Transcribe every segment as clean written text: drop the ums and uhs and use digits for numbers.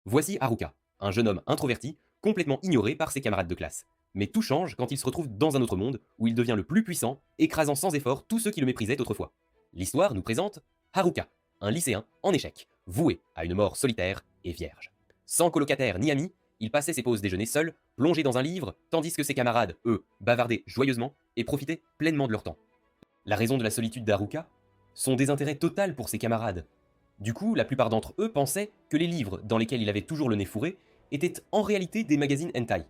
Voici Haruka, un jeune homme introverti, complètement ignoré par ses camarades de classe. Mais tout change quand il se retrouve dans un autre monde où il devient le plus puissant, écrasant sans effort tous ceux qui le méprisaient autrefois. L'histoire nous présente Haruka, un lycéen en échec, voué à une mort solitaire et vierge. Sans colocataire ni ami, il passait ses pauses déjeuner seul, plongé dans un livre, tandis que ses camarades, eux, bavardaient joyeusement et profitaient pleinement de leur temps. La raison de la solitude d'Haruka? Son désintérêt total pour ses camarades. Du coup, la plupart d'entre eux pensaient que les livres dans lesquels il avait toujours le nez fourré étaient en réalité des magazines hentai.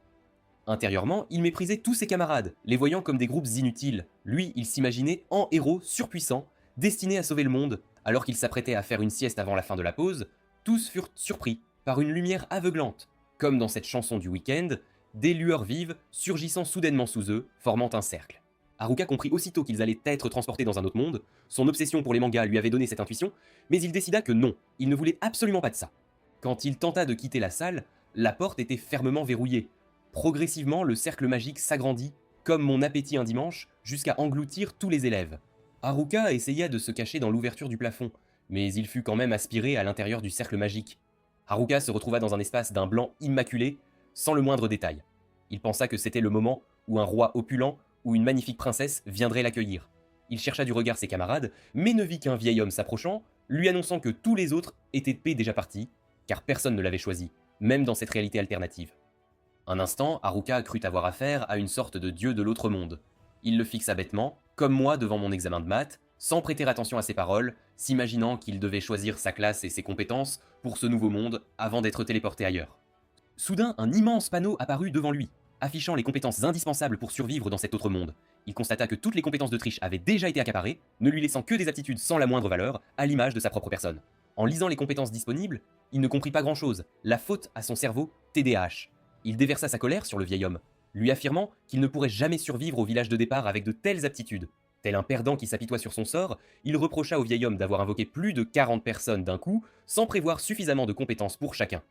Intérieurement, il méprisait tous ses camarades, les voyant comme des groupes inutiles. Lui, il s'imaginait en héros surpuissant, destiné à sauver le monde. Alors qu'il s'apprêtait à faire une sieste avant la fin de la pause, tous furent surpris par une lumière aveuglante, comme dans cette chanson du week-end, des lueurs vives surgissant soudainement sous eux, formant un cercle. Haruka comprit aussitôt qu'ils allaient être transportés dans un autre monde, son obsession pour les mangas lui avait donné cette intuition, mais il décida que non, il ne voulait absolument pas de ça. Quand il tenta de quitter la salle, la porte était fermement verrouillée. Progressivement, le cercle magique s'agrandit, comme mon appétit un dimanche, jusqu'à engloutir tous les élèves. Haruka essaya de se cacher dans l'ouverture du plafond, mais il fut quand même aspiré à l'intérieur du cercle magique. Haruka se retrouva dans un espace d'un blanc immaculé, sans le moindre détail. Il pensa que c'était le moment où un roi opulent ou une magnifique princesse viendrait l'accueillir. Il chercha du regard ses camarades, mais ne vit qu'un vieil homme s'approchant, lui annonçant que tous les autres étaient de paix déjà partis, car personne ne l'avait choisi, même dans cette réalité alternative. Un instant, Haruka crut avoir affaire à une sorte de dieu de l'autre monde. Il le fixa bêtement, comme moi devant mon examen de maths, sans prêter attention à ses paroles, s'imaginant qu'il devait choisir sa classe et ses compétences pour ce nouveau monde avant d'être téléporté ailleurs. Soudain, un immense panneau apparut devant lui, affichant les compétences indispensables pour survivre dans cet autre monde. Il constata que toutes les compétences de triche avaient déjà été accaparées, ne lui laissant que des aptitudes sans la moindre valeur, à l'image de sa propre personne. En lisant les compétences disponibles, il ne comprit pas grand-chose, la faute à son cerveau TDAH. Il déversa sa colère sur le vieil homme, lui affirmant qu'il ne pourrait jamais survivre au village de départ avec de telles aptitudes. Tel un perdant qui s'apitoie sur son sort, il reprocha au vieil homme d'avoir invoqué plus de 40 personnes d'un coup, sans prévoir suffisamment de compétences pour chacun.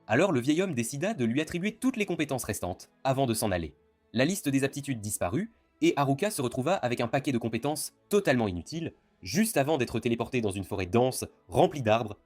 Alors le vieil homme décida de lui attribuer toutes les compétences restantes, avant de s'en aller. La liste des aptitudes disparut, et Haruka se retrouva avec un paquet de compétences totalement inutiles, juste avant d'être téléporté dans une forêt dense, remplie d'arbres.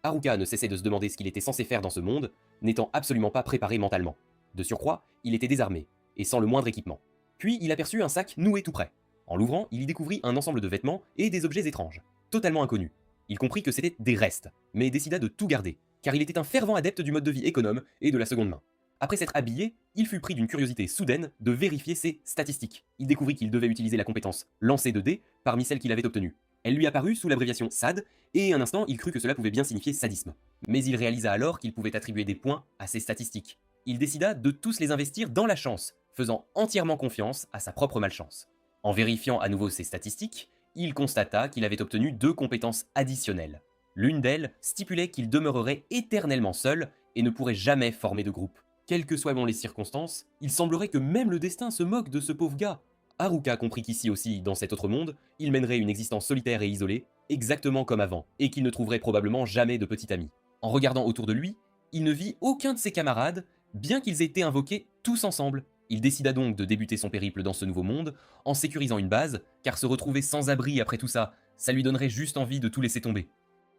Haruka ne cessait de se demander ce qu'il était censé faire dans ce monde, n'étant absolument pas préparé mentalement. De surcroît, il était désarmé, et sans le moindre équipement. Puis il aperçut un sac noué tout près. En l'ouvrant, il y découvrit un ensemble de vêtements et des objets étranges, totalement inconnus. Il comprit que c'était des restes, mais décida de tout garder, car il était un fervent adepte du mode de vie économe et de la seconde main. Après s'être habillé, il fut pris d'une curiosité soudaine de vérifier ses statistiques. Il découvrit qu'il devait utiliser la compétence lancer de dés parmi celles qu'il avait obtenues. Elle lui apparut sous l'abréviation SAD, et un instant il crut que cela pouvait bien signifier sadisme. Mais il réalisa alors qu'il pouvait attribuer des points à ses statistiques. Il décida de tous les investir dans la chance, faisant entièrement confiance à sa propre malchance. En vérifiant à nouveau ses statistiques, il constata qu'il avait obtenu 2 compétences additionnelles. L'une d'elles stipulait qu'il demeurerait éternellement seul et ne pourrait jamais former de groupe. Quelles que soient les circonstances, il semblerait que même le destin se moque de ce pauvre gars. Haruka comprit qu'ici aussi, dans cet autre monde, il mènerait une existence solitaire et isolée, exactement comme avant, et qu'il ne trouverait probablement jamais de petit ami. En regardant autour de lui, il ne vit aucun de ses camarades, bien qu'ils aient été invoqués tous ensemble. Il décida donc de débuter son périple dans ce nouveau monde, en sécurisant une base, car se retrouver sans abri après tout ça, ça lui donnerait juste envie de tout laisser tomber.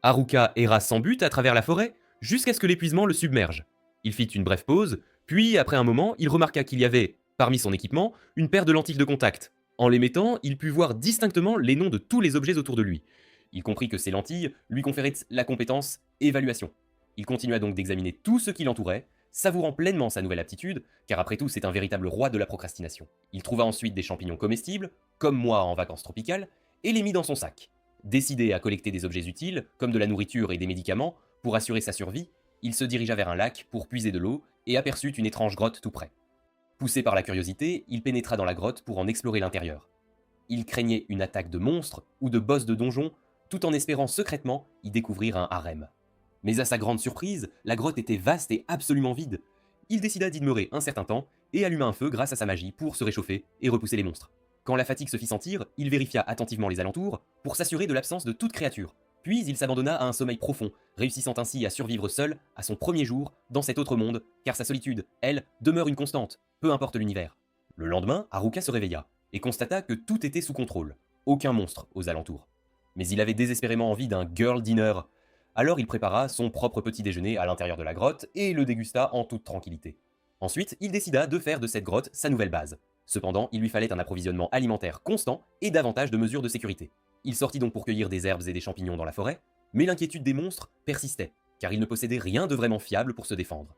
Haruka erra sans but à travers la forêt, jusqu'à ce que l'épuisement le submerge. Il fit une brève pause, puis après un moment, il remarqua qu'il y avait, parmi son équipement, une paire de lentilles de contact. En les mettant, il put voir distinctement les noms de tous les objets autour de lui. Il comprit que ces lentilles lui conféraient la compétence évaluation. Il continua donc d'examiner tout ce qui l'entourait, savourant pleinement sa nouvelle aptitude, car après tout c'est un véritable roi de la procrastination. Il trouva ensuite des champignons comestibles, comme moi en vacances tropicales, et les mit dans son sac. Décidé à collecter des objets utiles, comme de la nourriture et des médicaments, pour assurer sa survie, il se dirigea vers un lac pour puiser de l'eau et aperçut une étrange grotte tout près. Poussé par la curiosité, il pénétra dans la grotte pour en explorer l'intérieur. Il craignait une attaque de monstres ou de boss de donjon, tout en espérant secrètement y découvrir un harem. Mais à sa grande surprise, la grotte était vaste et absolument vide. Il décida d'y demeurer un certain temps et alluma un feu grâce à sa magie pour se réchauffer et repousser les monstres. Quand la fatigue se fit sentir, il vérifia attentivement les alentours pour s'assurer de l'absence de toute créature. Puis il s'abandonna à un sommeil profond, réussissant ainsi à survivre seul à son premier jour dans cet autre monde, car sa solitude, elle, demeure une constante, peu importe l'univers. Le lendemain, Haruka se réveilla et constata que tout était sous contrôle, aucun monstre aux alentours. Mais il avait désespérément envie d'un girl dinner. Alors il prépara son propre petit déjeuner à l'intérieur de la grotte et le dégusta en toute tranquillité. Ensuite, il décida de faire de cette grotte sa nouvelle base. Cependant, il lui fallait un approvisionnement alimentaire constant et davantage de mesures de sécurité. Il sortit donc pour cueillir des herbes et des champignons dans la forêt, mais l'inquiétude des monstres persistait, car il ne possédait rien de vraiment fiable pour se défendre.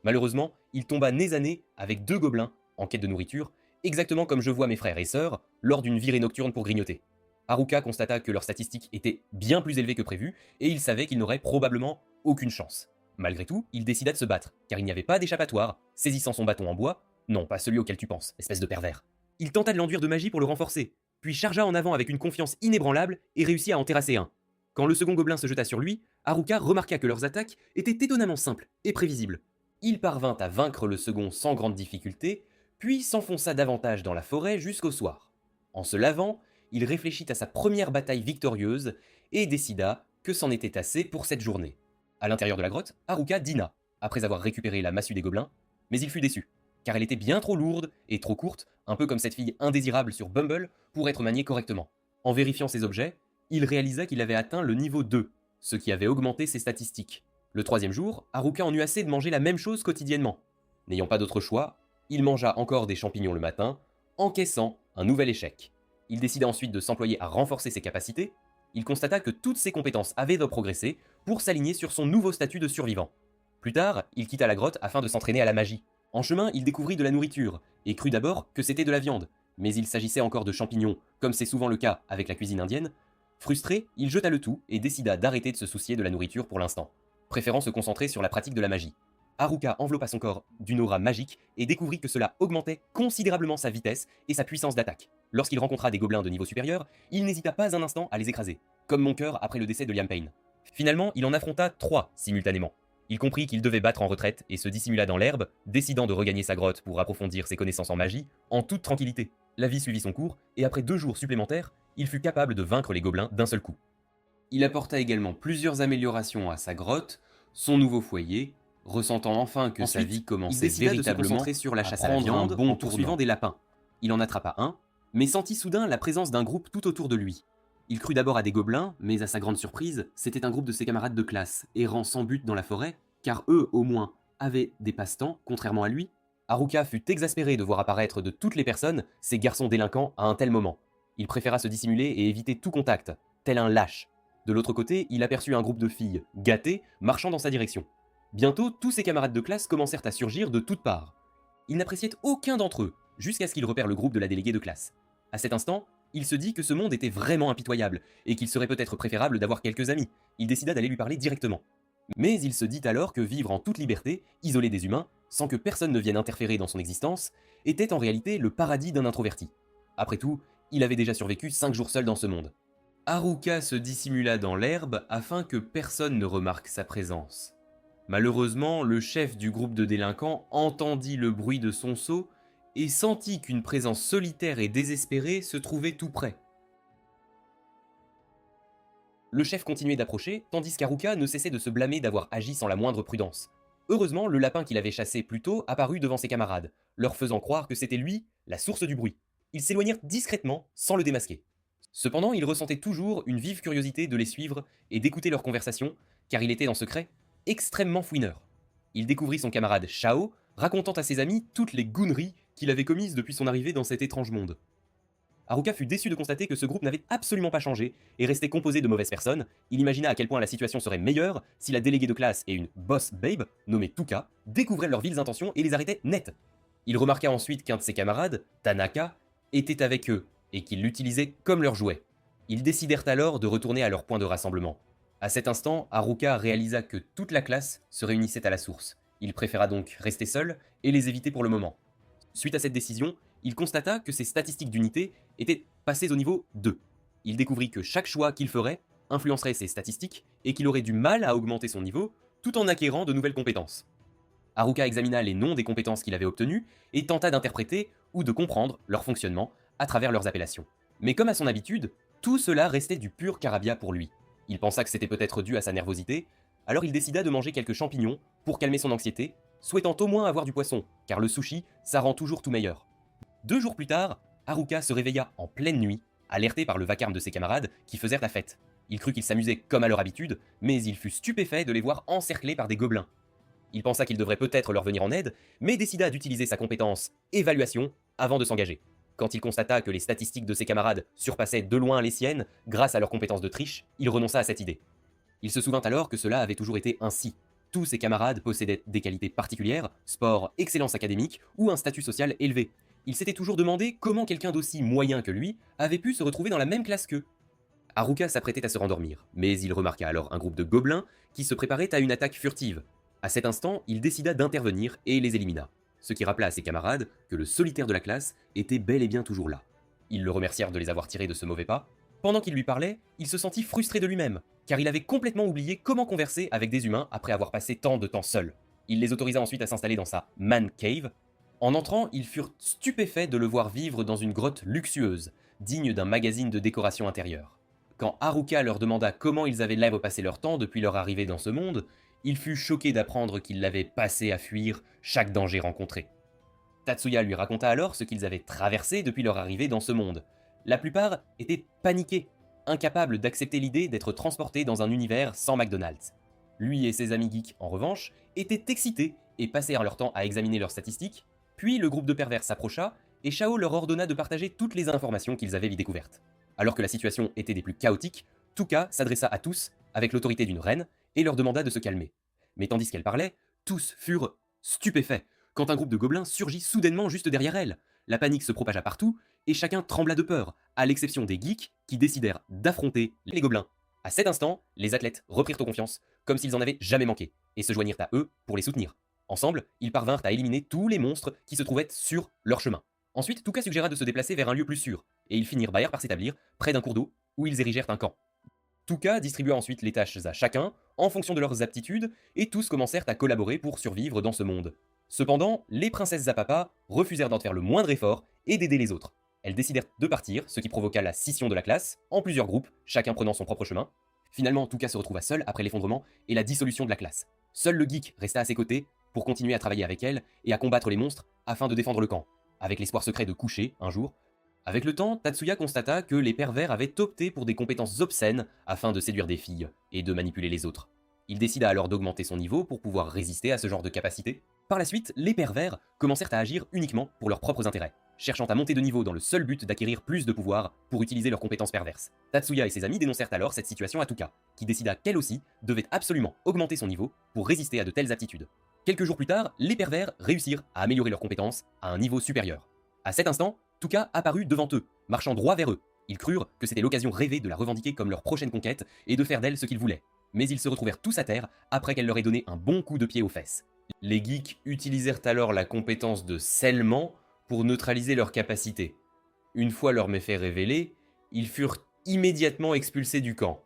Malheureusement, il tomba nez à nez avec 2 gobelins en quête de nourriture, exactement comme je vois mes frères et sœurs lors d'une virée nocturne pour grignoter. Haruka constata que leurs statistiques étaient bien plus élevées que prévu, et il savait qu'il n'aurait probablement aucune chance. Malgré tout, il décida de se battre, car il n'y avait pas d'échappatoire, saisissant son bâton en bois, non pas celui auquel tu penses, espèce de pervers. Il tenta de l'enduire de magie pour le renforcer, puis chargea en avant avec une confiance inébranlable et réussit à en terrasser un. Quand le second gobelin se jeta sur lui, Haruka remarqua que leurs attaques étaient étonnamment simples et prévisibles. Il parvint à vaincre le second sans grande difficulté, puis s'enfonça davantage dans la forêt jusqu'au soir. En se lavant, il réfléchit à sa première bataille victorieuse et décida que c'en était assez pour cette journée. À l'intérieur de la grotte, Haruka dîna, après avoir récupéré la massue des gobelins, mais il fut déçu, car elle était bien trop lourde et trop courte, un peu comme cette fille indésirable sur Bumble, pour être maniée correctement. En vérifiant ses objets, il réalisa qu'il avait atteint le niveau 2, ce qui avait augmenté ses statistiques. Le 3e jour, Haruka en eut assez de manger la même chose quotidiennement. N'ayant pas d'autre choix, il mangea encore des champignons le matin, encaissant un nouvel échec. Il décida ensuite de s'employer à renforcer ses capacités. Il constata que toutes ses compétences avaient progressé pour s'aligner sur son nouveau statut de survivant. Plus tard, il quitta la grotte afin de s'entraîner à la magie. En chemin, il découvrit de la nourriture, et crut d'abord que c'était de la viande, mais il s'agissait encore de champignons, comme c'est souvent le cas avec la cuisine indienne. Frustré, il jeta le tout et décida d'arrêter de se soucier de la nourriture pour l'instant, préférant se concentrer sur la pratique de la magie. Haruka enveloppa son corps d'une aura magique et découvrit que cela augmentait considérablement sa vitesse et sa puissance d'attaque. Lorsqu'il rencontra des gobelins de niveau supérieur, il n'hésita pas un instant à les écraser, comme mon cœur après le décès de Liam Payne. Finalement, il en affronta 3 simultanément. Il comprit qu'il devait battre en retraite et se dissimula dans l'herbe, décidant de regagner sa grotte pour approfondir ses connaissances en magie, en toute tranquillité. La vie suivit son cours, et après 2 jours supplémentaires, il fut capable de vaincre les gobelins d'un seul coup. Il apporta également plusieurs améliorations à sa grotte, son nouveau foyer, ressentant enfin que sa vie commençait véritablement sur la chasse à la viande en poursuivant des lapins. Il en attrapa un, mais sentit soudain la présence d'un groupe tout autour de lui. Il crut d'abord à des gobelins, mais à sa grande surprise, c'était un groupe de ses camarades de classe, errant sans but dans la forêt, car eux, au moins, avaient des passe-temps, contrairement à lui. Haruka fut exaspéré de voir apparaître de toutes les personnes ces garçons délinquants à un tel moment. Il préféra se dissimuler et éviter tout contact, tel un lâche. De l'autre côté, il aperçut un groupe de filles, gâtées, marchant dans sa direction. Bientôt, tous ses camarades de classe commencèrent à surgir de toutes parts. Il n'appréciait aucun d'entre eux, jusqu'à ce qu'il repère le groupe de la déléguée de classe. À cet instant, il se dit que ce monde était vraiment impitoyable, et qu'il serait peut-être préférable d'avoir quelques amis. Il décida d'aller lui parler directement. Mais il se dit alors que vivre en toute liberté, isolé des humains, sans que personne ne vienne interférer dans son existence, était en réalité le paradis d'un introverti. Après tout, il avait déjà survécu 5 jours seul dans ce monde. Haruka se dissimula dans l'herbe afin que personne ne remarque sa présence. Malheureusement, le chef du groupe de délinquants entendit le bruit de son seau et sentit qu'une présence solitaire et désespérée se trouvait tout près. Le chef continuait d'approcher, tandis qu'Haruka ne cessait de se blâmer d'avoir agi sans la moindre prudence. Heureusement, le lapin qu'il avait chassé plus tôt apparut devant ses camarades, leur faisant croire que c'était lui, la source du bruit. Ils s'éloignèrent discrètement, sans le démasquer. Cependant, il ressentait toujours une vive curiosité de les suivre et d'écouter leurs conversations, car il était en secret extrêmement fouineur. Il découvrit son camarade Shao, racontant à ses amis toutes les gouneries qu'il avait commises depuis son arrivée dans cet étrange monde. Haruka fut déçu de constater que ce groupe n'avait absolument pas changé et restait composé de mauvaises personnes. Il imagina à quel point la situation serait meilleure si la déléguée de classe et une boss babe, nommée Tuka, découvraient leurs viles intentions et les arrêtaient net. Il remarqua ensuite qu'un de ses camarades, Tanaka, était avec eux et qu'ils l'utilisaient comme leur jouet. Ils décidèrent alors de retourner à leur point de rassemblement. À cet instant, Haruka réalisa que toute la classe se réunissait à la source. Il préféra donc rester seul et les éviter pour le moment. Suite à cette décision, il constata que ses statistiques d'unité étaient passées au niveau 2. Il découvrit que chaque choix qu'il ferait influencerait ses statistiques et qu'il aurait du mal à augmenter son niveau tout en acquérant de nouvelles compétences. Haruka examina les noms des compétences qu'il avait obtenues et tenta d'interpréter ou de comprendre leur fonctionnement à travers leurs appellations. Mais comme à son habitude, tout cela restait du pur charabia pour lui. Il pensa que c'était peut-être dû à sa nervosité, alors il décida de manger quelques champignons pour calmer son anxiété, souhaitant au moins avoir du poisson, car le sushi, ça rend toujours tout meilleur. 2 jours plus tard, Haruka se réveilla en pleine nuit, alerté par le vacarme de ses camarades qui faisèrent la fête. Il crut qu'ils s'amusaient comme à leur habitude, mais il fut stupéfait de les voir encerclés par des gobelins. Il pensa qu'il devrait peut-être leur venir en aide, mais décida d'utiliser sa compétence évaluation avant de s'engager. Quand il constata que les statistiques de ses camarades surpassaient de loin les siennes grâce à leurs compétences de triche, il renonça à cette idée. Il se souvint alors que cela avait toujours été ainsi. Tous ses camarades possédaient des qualités particulières, sport, excellence académique ou un statut social élevé. Il s'était toujours demandé comment quelqu'un d'aussi moyen que lui avait pu se retrouver dans la même classe qu'eux. Haruka s'apprêtait à se rendormir, mais il remarqua alors un groupe de gobelins qui se préparait à une attaque furtive. À cet instant, il décida d'intervenir et les élimina, ce qui rappela à ses camarades que le solitaire de la classe était bel et bien toujours là. Ils le remercièrent de les avoir tirés de ce mauvais pas. Pendant qu'il lui parlait, il se sentit frustré de lui-même, car il avait complètement oublié comment converser avec des humains après avoir passé tant de temps seul. Il les autorisa ensuite à s'installer dans sa Man Cave. En entrant, ils furent stupéfaits de le voir vivre dans une grotte luxueuse, digne d'un magazine de décoration intérieure. Quand Haruka leur demanda comment ils avaient l'air de passer leur temps depuis leur arrivée dans ce monde, il fut choqué d'apprendre qu'ils l'avaient passé à fuir chaque danger rencontré. Tatsuya lui raconta alors ce qu'ils avaient traversé depuis leur arrivée dans ce monde. La plupart étaient paniqués, incapables d'accepter l'idée d'être transportés dans un univers sans McDonald's. Lui et ses amis geeks, en revanche, étaient excités et passèrent leur temps à examiner leurs statistiques, puis le groupe de pervers s'approcha et Shao leur ordonna de partager toutes les informations qu'ils avaient découvertes. Alors que la situation était des plus chaotiques, Tuka s'adressa à tous avec l'autorité d'une reine et leur demanda de se calmer. Mais tandis qu'elle parlait, tous furent stupéfaits quand un groupe de gobelins surgit soudainement juste derrière elle. La panique se propagea partout et chacun trembla de peur, à l'exception des geeks qui décidèrent d'affronter les gobelins. À cet instant, les athlètes reprirent confiance, comme s'ils en avaient jamais manqué, et se joignirent à eux pour les soutenir. Ensemble, ils parvinrent à éliminer tous les monstres qui se trouvaient sur leur chemin. Ensuite, Tuka suggéra de se déplacer vers un lieu plus sûr, et ils finirent par s'établir près d'un cours d'eau où ils érigèrent un camp. Tuka distribua ensuite les tâches à chacun en fonction de leurs aptitudes, et tous commencèrent à collaborer pour survivre dans ce monde. Cependant, les princesses Zapapa refusèrent d'en faire le moindre effort et d'aider les autres. Elles décidèrent de partir, ce qui provoqua la scission de la classe, en plusieurs groupes, chacun prenant son propre chemin. Finalement, Tuka se retrouva seul après l'effondrement et la dissolution de la classe. Seul le geek resta à ses côtés pour continuer à travailler avec elle et à combattre les monstres afin de défendre le camp, avec l'espoir secret de coucher, un jour. Avec le temps, Tatsuya constata que les pervers avaient opté pour des compétences obscènes afin de séduire des filles et de manipuler les autres. Il décida alors d'augmenter son niveau pour pouvoir résister à ce genre de capacité. Par la suite, les pervers commencèrent à agir uniquement pour leurs propres intérêts, cherchant à monter de niveau dans le seul but d'acquérir plus de pouvoir pour utiliser leurs compétences perverses. Tatsuya et ses amis dénoncèrent alors cette situation à Tuka, qui décida qu'elle aussi devait absolument augmenter son niveau pour résister à de telles aptitudes. Quelques jours plus tard, les pervers réussirent à améliorer leurs compétences à un niveau supérieur. À cet instant, Tuka apparut devant eux, marchant droit vers eux. Ils crurent que c'était l'occasion rêvée de la revendiquer comme leur prochaine conquête et de faire d'elle ce qu'ils voulaient. Mais ils se retrouvèrent tous à terre après qu'elle leur ait donné un bon coup de pied aux fesses. Les geeks utilisèrent alors la compétence de scellement pour neutraliser leurs capacités. Une fois leurs méfaits révélés, ils furent immédiatement expulsés du camp.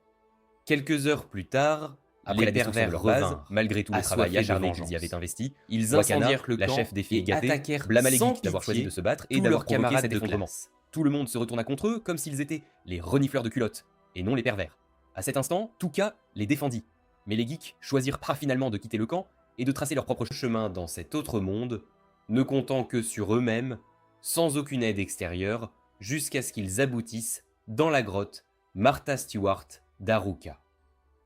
Quelques heures plus tard, après les pervers revinrent, malgré tout le travail acharné qu'ils y avaient investi, ils incendièrent le camp, la chef des filles gâtées, blâma les geeks d'avoir choisi de se battre et d'avoir provoqué cet effondrement. Tout le monde se retourna contre eux comme s'ils étaient les renifleurs de culottes, et non les pervers. À cet instant, Tuka les défendit, mais les geeks choisirent pas finalement de quitter le camp et de tracer leur propre chemin dans cet autre monde, ne comptant que sur eux-mêmes, sans aucune aide extérieure, jusqu'à ce qu'ils aboutissent dans la grotte Martha Stewart d'Haruka.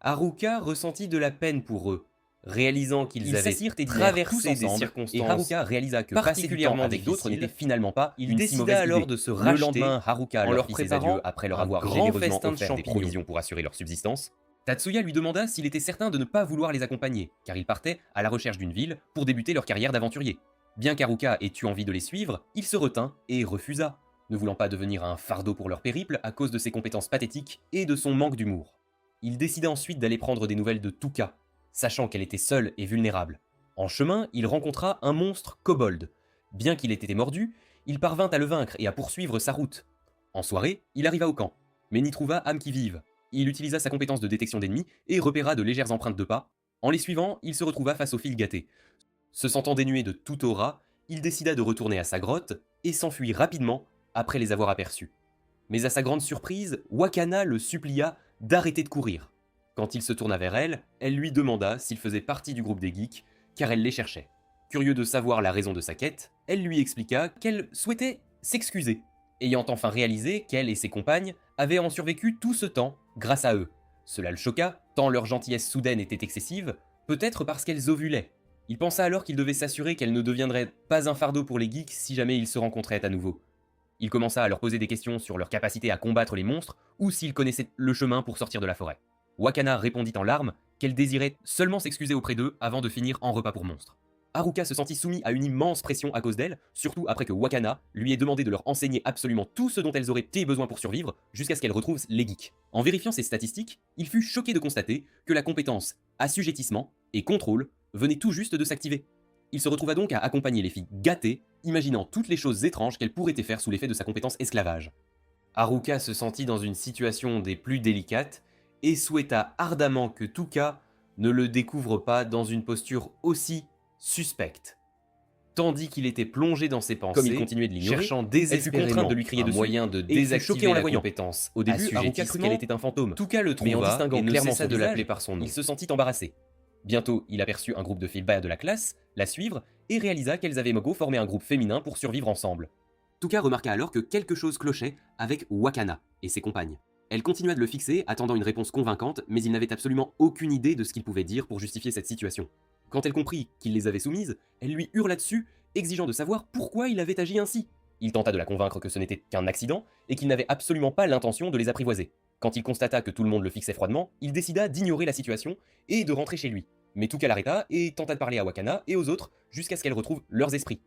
Haruka ressentit de la peine pour eux, réalisant qu'ils avaient traversé des circonstances, et Haruka réalisa que particulièrement avec d'autres n'était finalement pas une si mauvaise alors idée. De se racheter. Le lendemain, Haruka leur fit ses adieux après leur avoir généreusement offert des provisions pour assurer leur subsistance. Tatsuya lui demanda s'il était certain de ne pas vouloir les accompagner, car ils partaient à la recherche d'une ville pour débuter leur carrière d'aventurier. Bien qu'Haruka ait eu envie de les suivre, il se retint et refusa, ne voulant pas devenir un fardeau pour leur périple à cause de ses compétences pathétiques et de son manque d'humour. Il décida ensuite d'aller prendre des nouvelles de Tuka, sachant qu'elle était seule et vulnérable. En chemin, il rencontra un monstre kobold. Bien qu'il ait été mordu, il parvint à le vaincre et à poursuivre sa route. En soirée, il arriva au camp, mais n'y trouva âme qui vive. Il utilisa sa compétence de détection d'ennemis et repéra de légères empreintes de pas. En les suivant, il se retrouva face aux filles gâtées. Se sentant dénué de toute aura, il décida de retourner à sa grotte et s'enfuit rapidement après les avoir aperçus. Mais à sa grande surprise, Wakana le supplia d'arrêter de courir. Quand il se tourna vers elle, elle lui demanda s'il faisait partie du groupe des geeks, car elle les cherchait. Curieux de savoir la raison de sa quête, elle lui expliqua qu'elle souhaitait s'excuser, ayant enfin réalisé qu'elle et ses compagnes avaient en survécu tout ce temps grâce à eux, Cela le choqua, tant leur gentillesse soudaine était excessive, peut-être parce qu'elles ovulaient. Il pensa alors qu'il devait s'assurer qu'elles ne deviendraient pas un fardeau pour les geeks si jamais ils se rencontraient à nouveau. Il commença à leur poser des questions sur leur capacité à combattre les monstres ou s'ils connaissaient le chemin pour sortir de la forêt. Wakana répondit en larmes qu'elle désirait seulement s'excuser auprès d'eux avant de finir en repas pour monstres. Haruka se sentit soumis à une immense pression à cause d'elle, surtout après que Wakana lui ait demandé de leur enseigner absolument tout ce dont elles auraient besoin pour survivre jusqu'à ce qu'elles retrouvent les geeks. En vérifiant ces statistiques, il fut choqué de constater que la compétence assujettissement et contrôle venait tout juste de s'activer. Il se retrouva donc à accompagner les filles gâtées, imaginant toutes les choses étranges qu'elles pourraient faire sous l'effet de sa compétence esclavage. Haruka se sentit dans une situation des plus délicates et souhaita ardemment que Tuka ne le découvre pas dans une posture aussi suspecte. Tandis qu'il était plongé dans ses pensées, comme il continuait de l'ignorer, cherchant désespérément de lui crier dessus, moyen de désactiver la compétence. Au début, Haruka crut qu'elle était un fantôme. Tuka le trouva, mais en distinguant clairement de l'appeler par son nom. Il se sentit embarrassé. Bientôt, il aperçut un groupe de filles bas de la classe la suivre et réalisa qu'elles avaient Mogo formé un groupe féminin pour survivre ensemble. Tuka remarqua alors que quelque chose clochait avec Wakana et ses compagnes. Elle continua de le fixer, attendant une réponse convaincante, mais il n'avait absolument aucune idée de ce qu'il pouvait dire pour justifier cette situation. Quand elle comprit qu'il les avait soumises, elle lui hurla dessus, exigeant de savoir pourquoi il avait agi ainsi. Il tenta de la convaincre que ce n'était qu'un accident et qu'il n'avait absolument pas l'intention de les apprivoiser. Quand il constata que tout le monde le fixait froidement, il décida d'ignorer la situation et de rentrer chez lui. Mais Tuka l'arrêta et tenta de parler à Wakana et aux autres jusqu'à ce qu'elles retrouvent leurs esprits.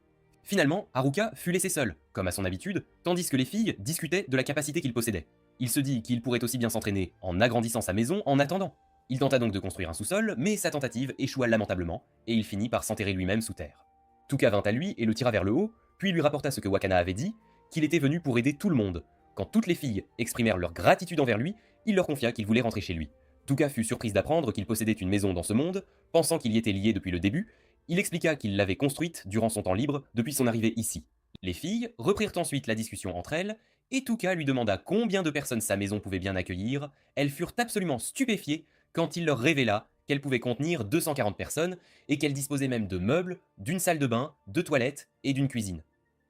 Finalement, Haruka fut laissé seul, comme à son habitude, tandis que les filles discutaient de la capacité qu'il possédait. Il se dit qu'il pourrait aussi bien s'entraîner en agrandissant sa maison en attendant. Il tenta donc de construire un sous-sol, mais sa tentative échoua lamentablement, et il finit par s'enterrer lui-même sous terre. Tuka vint à lui et le tira vers le haut, puis lui rapporta ce que Wakana avait dit, qu'il était venu pour aider tout le monde. Quand toutes les filles exprimèrent leur gratitude envers lui, il leur confia qu'il voulait rentrer chez lui. Tuka fut surprise d'apprendre qu'il possédait une maison dans ce monde, pensant qu'il y était lié depuis le début. Il expliqua qu'il l'avait construite durant son temps libre depuis son arrivée ici. Les filles reprirent ensuite la discussion entre elles, et Tuka lui demanda combien de personnes sa maison pouvait bien accueillir. Elles furent absolument stupéfiées quand il leur révéla qu'elle pouvait contenir 240 personnes et qu'elle disposait même de meubles, d'une salle de bain, de toilettes et d'une cuisine.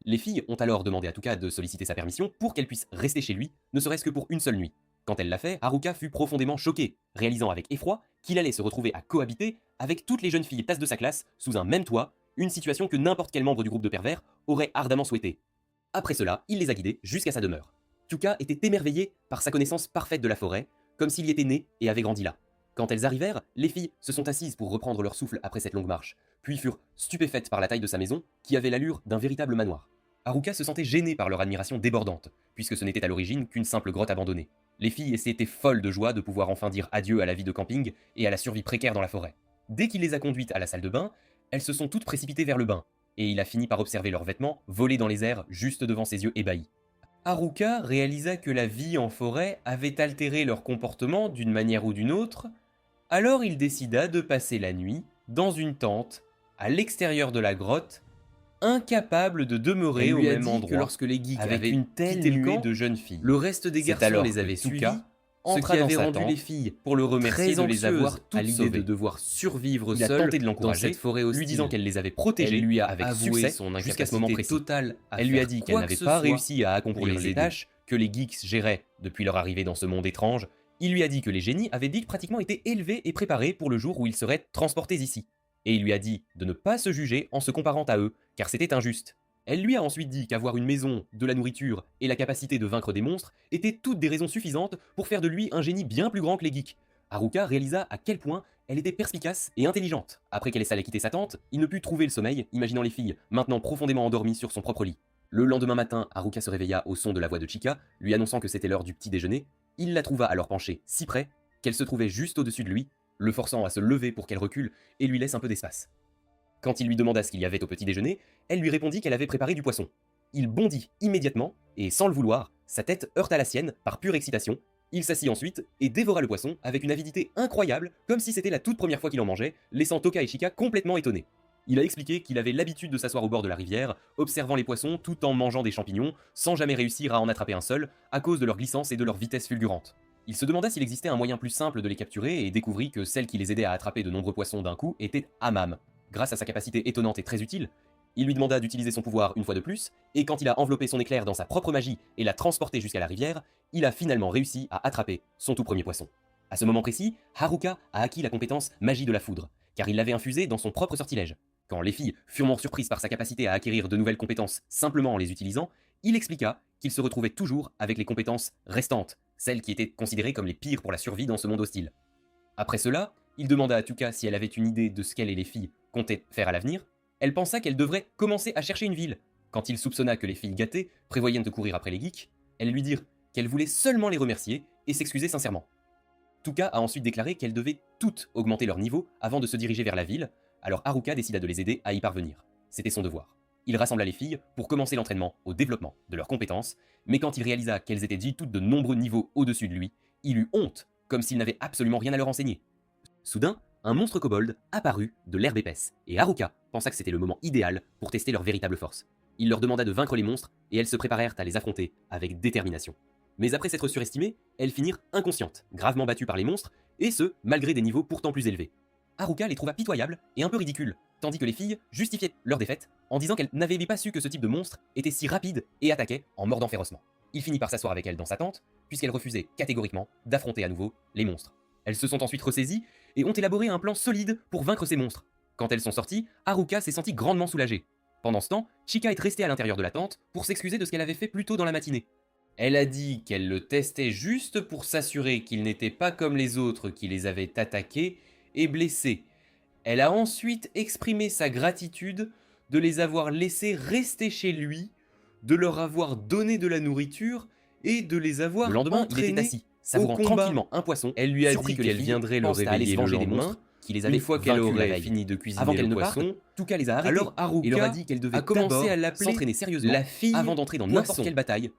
Les filles ont alors demandé à Tuka de solliciter sa permission pour qu'elle puisse rester chez lui, ne serait-ce que pour une seule nuit. Quand elle l'a fait, Haruka fut profondément choqué, réalisant avec effroi qu'il allait se retrouver à cohabiter avec toutes les jeunes filles tasses de sa classe sous un même toit, une situation que n'importe quel membre du groupe de pervers aurait ardemment souhaité. Après cela, il les a guidées jusqu'à sa demeure. Tuka était émerveillé par sa connaissance parfaite de la forêt, comme s'il y était né et avait grandi là. Quand elles arrivèrent, les filles se sont assises pour reprendre leur souffle après cette longue marche, puis furent stupéfaites par la taille de sa maison, qui avait l'allure d'un véritable manoir. Haruka se sentait gêné par leur admiration débordante, puisque ce n'était à l'origine qu'une simple grotte abandonnée. Les filles étaient folles de joie de pouvoir enfin dire adieu à la vie de camping et à la survie précaire dans la forêt. Dès qu'il les a conduites à la salle de bain, elles se sont toutes précipitées vers le bain, et il a fini par observer leurs vêtements voler dans les airs juste devant ses yeux ébahis. Haruka réalisa que la vie en forêt avait altéré leur comportement d'une manière ou d'une autre, alors il décida de passer la nuit dans une tente à l'extérieur de la grotte, incapable de demeurer au même endroit que lorsque les geeks avaient une telle nuée de jeunes filles. Le reste des garçons les avait suivis, ce qui avait rendu les filles, pour le remercier de les avoir à l'idée de devoir survivre seul dans cette forêt hostile, lui disant qu'elle les avait protégés, elle lui a avec succès son jusqu'à ce moment précis. Elle lui a dit qu'elle n'avait pas réussi à accomplir les tâches que les geeks géraient depuis leur arrivée dans ce monde étrange. Il lui a dit que les génies avaient pratiquement été élevés et préparés pour le jour où ils seraient transportés ici. Et il lui a dit de ne pas se juger en se comparant à eux, car c'était injuste. Elle lui a ensuite dit qu'avoir une maison, de la nourriture et la capacité de vaincre des monstres étaient toutes des raisons suffisantes pour faire de lui un génie bien plus grand que les geeks. Haruka réalisa à quel point elle était perspicace et intelligente. Après qu'elle allait quitter sa tente, il ne put trouver le sommeil, imaginant les filles maintenant profondément endormies sur son propre lit. Le lendemain matin, Haruka se réveilla au son de la voix de Chika, lui annonçant que c'était l'heure du petit déjeuner. Il la trouva alors penchée si près qu'elle se trouvait juste au-dessus de lui, le forçant à se lever pour qu'elle recule et lui laisse un peu d'espace. Quand il lui demanda ce qu'il y avait au petit déjeuner, elle lui répondit qu'elle avait préparé du poisson. Il bondit immédiatement, et sans le vouloir, sa tête heurta la sienne par pure excitation. Il s'assit ensuite et dévora le poisson avec une avidité incroyable, comme si c'était la toute première fois qu'il en mangeait, laissant Toka et Chika complètement étonnés. Il a expliqué qu'il avait l'habitude de s'asseoir au bord de la rivière, observant les poissons tout en mangeant des champignons, sans jamais réussir à en attraper un seul, à cause de leur glissance et de leur vitesse fulgurante. Il se demanda s'il existait un moyen plus simple de les capturer et découvrit que celle qui les aidait à attraper de nombreux poissons d'un coup était Amam. Grâce à sa capacité étonnante et très utile, il lui demanda d'utiliser son pouvoir une fois de plus, et quand il a enveloppé son éclair dans sa propre magie et l'a transporté jusqu'à la rivière, il a finalement réussi à attraper son tout premier poisson. À ce moment précis, Haruka a acquis la compétence magie de la foudre, car il l'avait infusée dans son propre sortilège. Quand les filles furent surprises par sa capacité à acquérir de nouvelles compétences simplement en les utilisant, il expliqua qu'il se retrouvait toujours avec les compétences restantes, celles qui étaient considérées comme les pires pour la survie dans ce monde hostile. Après cela, il demanda à Tuka si elle avait une idée de ce qu'elle et les filles comptaient faire à l'avenir. Elle pensa qu'elle devrait commencer à chercher une ville. Quand il soupçonna que les filles gâtées prévoyaient de courir après les geeks, elles lui dirent qu'elle voulait seulement les remercier et s'excuser sincèrement. Tuka a ensuite déclaré qu'elles devaient toutes augmenter leur niveau avant de se diriger vers la ville, alors Haruka décida de les aider à y parvenir. C'était son devoir. Il rassembla les filles pour commencer l'entraînement au développement de leurs compétences, mais quand il réalisa qu'elles étaient dit toutes de nombreux niveaux au-dessus de lui, il eut honte, comme s'il n'avait absolument rien à leur enseigner. Soudain, un monstre kobold apparut de l'herbe épaisse, et Haruka pensa que c'était le moment idéal pour tester leur véritable force. Il leur demanda de vaincre les monstres, et elles se préparèrent à les affronter avec détermination. Mais après s'être surestimées, elles finirent inconscientes, gravement battues par les monstres, et ce, malgré des niveaux pourtant plus élevés. Haruka les trouva pitoyables et un peu ridicules, tandis que les filles justifiaient leur défaite en disant qu'elles n'avaient pas su que ce type de monstre était si rapide et attaquait en mordant férocement. Il finit par s'asseoir avec elles dans sa tente, puisqu'elle refusait catégoriquement d'affronter à nouveau les monstres. Elles se sont ensuite ressaisies et ont élaboré un plan solide pour vaincre ces monstres. Quand elles sont sorties, Haruka s'est sentie grandement soulagée. Pendant ce temps, Chika est restée à l'intérieur de la tente pour s'excuser de ce qu'elle avait fait plus tôt dans la matinée. Elle a dit qu'elle le testait juste pour s'assurer qu'il n'était pas comme les autres qui les avaient attaqués et blessés. Elle a ensuite exprimé sa gratitude de les avoir laissés rester chez lui, de leur avoir donné de la nourriture et de les avoir Le lendemain, il était entraînés assis, savourant tranquillement un poisson. Elle lui a surpris dit que qu'elle les filles viendrait le pensent à aller réveiller se le venger des lendemain. monstres qui les avaient Une fois qu'elle vaincus la aurait veille. fini de cuisiner Avant qu'elle le ne poisson, parte, Tuka les a arrêtés. alors Haruka Il leur a dit qu'elle devait a commencé d'abord à l'appeler s'entraîner sérieusement la fille avant d'entrer dans n'importe poisson. quelle bataille.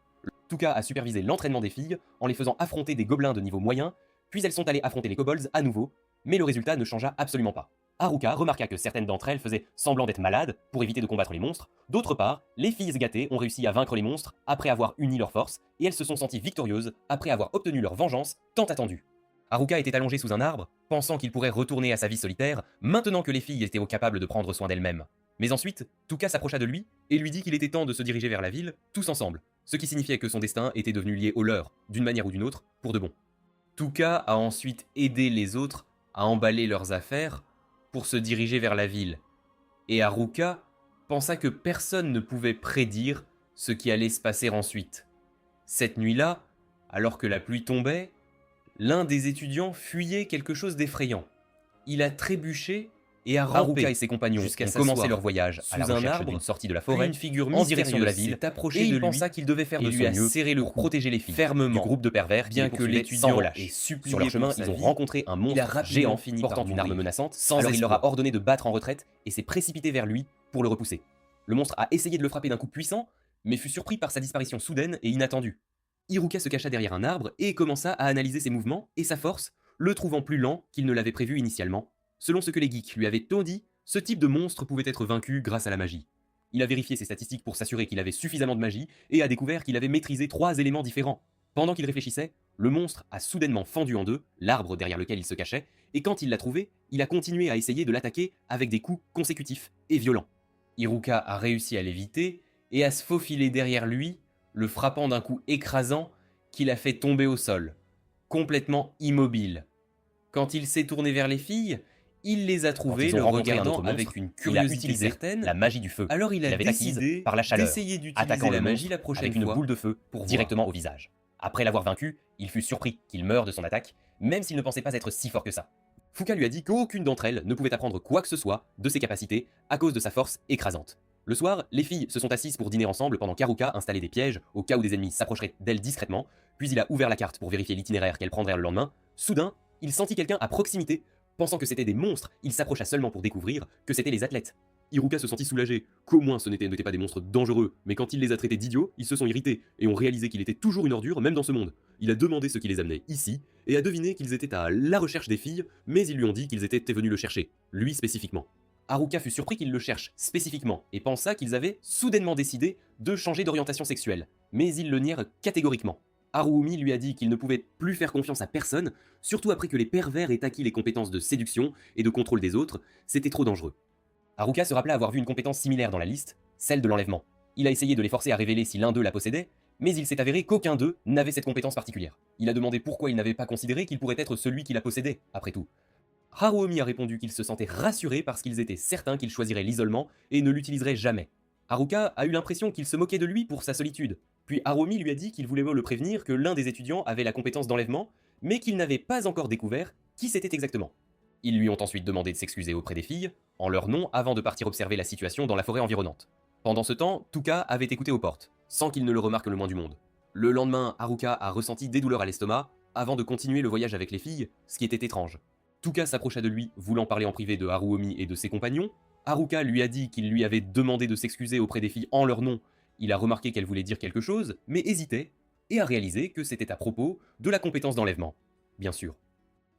Tuka a supervisé l'entraînement des filles en les faisant affronter des gobelins de niveau moyen, puis elles sont allées affronter les kobolds à nouveau, mais le résultat ne changea absolument pas. Haruka remarqua que certaines d'entre elles faisaient semblant d'être malades pour éviter de combattre les monstres. D'autre part, les filles gâtées ont réussi à vaincre les monstres après avoir uni leurs forces, et elles se sont senties victorieuses après avoir obtenu leur vengeance tant attendue. Haruka était allongée sous un arbre, pensant qu'il pourrait retourner à sa vie solitaire, maintenant que les filles étaient capables de prendre soin d'elles-mêmes. Mais ensuite, Tuka s'approcha de lui et lui dit qu'il était temps de se diriger vers la ville, tous ensemble, ce qui signifiait que son destin était devenu lié au leur, d'une manière ou d'une autre, pour de bon. Tuka a ensuite aidé les autres à emballer leurs affaires pour se diriger vers la ville. Et Haruka pensa que personne ne pouvait prédire ce qui allait se passer ensuite. Cette nuit-là, alors que la pluie tombait, l'un des étudiants fuyait quelque chose d'effrayant. Il a trébuché et a rampé. Haruka et ses compagnons jusqu'à ont commencé s'asseoir leur voyage sous à la un recherche arbre, d'une sortie de la puis forêt, une figure en direction de la mystérieuse ville, s'est approchée et de il lui pensa qu'il devait faire et de lui son a mieux serré le pour cou protéger les filles fermement. du groupe de pervers Bien qui que les poursuivaient sans l'étudiant relâche. ait supplié Sur leur chemin, pour sa ils ont vie, rencontré un il a monstre rapidement géant fini par portant une arme mourir. menaçante, Sans alors il leur a espoir. ordonné de battre en retraite et s'est précipité vers lui pour le repousser. Le monstre a essayé de le frapper d'un coup puissant, mais fut surpris par sa disparition soudaine et inattendue. Hiruka se cacha derrière un arbre et commença à analyser ses mouvements et sa force, le trouvant plus lent qu'il ne l'avait prévu initialement. Selon ce que les geeks lui avaient tôt dit, ce type de monstre pouvait être vaincu grâce à la magie. Il a vérifié ses statistiques pour s'assurer qu'il avait suffisamment de magie et a découvert qu'il avait maîtrisé 3 éléments différents. Pendant qu'il réfléchissait, le monstre a soudainement fendu en deux l'arbre derrière lequel il se cachait, et quand il l'a trouvé, il a continué à essayer de l'attaquer avec des coups consécutifs et violents. Hiruka a réussi à l'éviter et à se faufiler derrière lui, le frappant d'un coup écrasant qui l'a fait tomber au sol, complètement immobile. Quand il s'est tourné vers les filles, il les a trouvées ils ont le rencontré un regardant autre monstre, avec une Il a curiosité utilisé certaine. la magie du feu, Alors il qu'il a avait acquise décidé par la chaleur, d'essayer d'utiliser attaquant la le magie monstre la prochaine avec une fois boule de feu pour directement au visage. Après l'avoir vaincu, il fut surpris qu'il meure de son attaque, même s'il ne pensait pas être si fort que ça. Fuka lui a dit qu'aucune d'entre elles ne pouvait apprendre quoi que ce soit de ses capacités à cause de sa force écrasante. Le soir, les filles se sont assises pour dîner ensemble pendant qu'Haruka installait des pièges au cas où des ennemis s'approcheraient d'elles discrètement, puis il a ouvert la carte pour vérifier l'itinéraire qu'elles prendraient le lendemain. Soudain, il sentit quelqu'un à proximité. Pensant que c'était des monstres, il s'approcha seulement pour découvrir que c'étaient les athlètes. Hiruka se sentit soulagé, qu'au moins ce n'étaient pas des monstres dangereux, mais quand il les a traités d'idiots, ils se sont irrités et ont réalisé qu'il était toujours une ordure même dans ce monde. Il a demandé ce qui les amenait ici, et a deviné qu'ils étaient à la recherche des filles, mais ils lui ont dit qu'ils étaient venus le chercher, lui spécifiquement. Haruka fut surpris qu'ils le cherchent spécifiquement, et pensa qu'ils avaient soudainement décidé de changer d'orientation sexuelle, mais ils le nièrent catégoriquement. Haruumi lui a dit qu'il ne pouvait plus faire confiance à personne, surtout après que les pervers aient acquis les compétences de séduction et de contrôle des autres, c'était trop dangereux. Haruka se rappela avoir vu une compétence similaire dans la liste, celle de l'enlèvement. Il a essayé de les forcer à révéler si l'un d'eux la possédait, Mais il s'est avéré qu'aucun d'eux n'avait cette compétence particulière. Il a demandé pourquoi il n'avait pas considéré qu'il pourrait être celui qui la possédait, après tout. Haruomi a répondu qu'il se sentait rassuré parce qu'ils étaient certains qu'il choisirait l'isolement et ne l'utiliserait jamais. Haruka a eu l'impression qu'il se moquait de lui pour sa solitude. Puis Haruomi lui a dit qu'il voulait le prévenir que l'un des étudiants avait la compétence d'enlèvement, mais qu'il n'avait pas encore découvert qui c'était exactement. Ils lui ont ensuite demandé de s'excuser auprès des filles, en leur nom, avant de partir observer la situation dans la forêt environnante. Pendant ce temps, Tuka avait écouté aux portes, sans qu'il ne le remarque le moins du monde. Le lendemain, Haruka a ressenti des douleurs à l'estomac, avant de continuer le voyage avec les filles, ce qui était étrange. Tuka s'approcha de lui, voulant parler en privé de Haruomi et de ses compagnons. Haruka lui a dit qu'il lui avait demandé de s'excuser auprès des filles en leur nom. Il a remarqué qu'elle voulait dire quelque chose, mais hésitait, et a réalisé que c'était à propos de la compétence d'enlèvement. Bien sûr.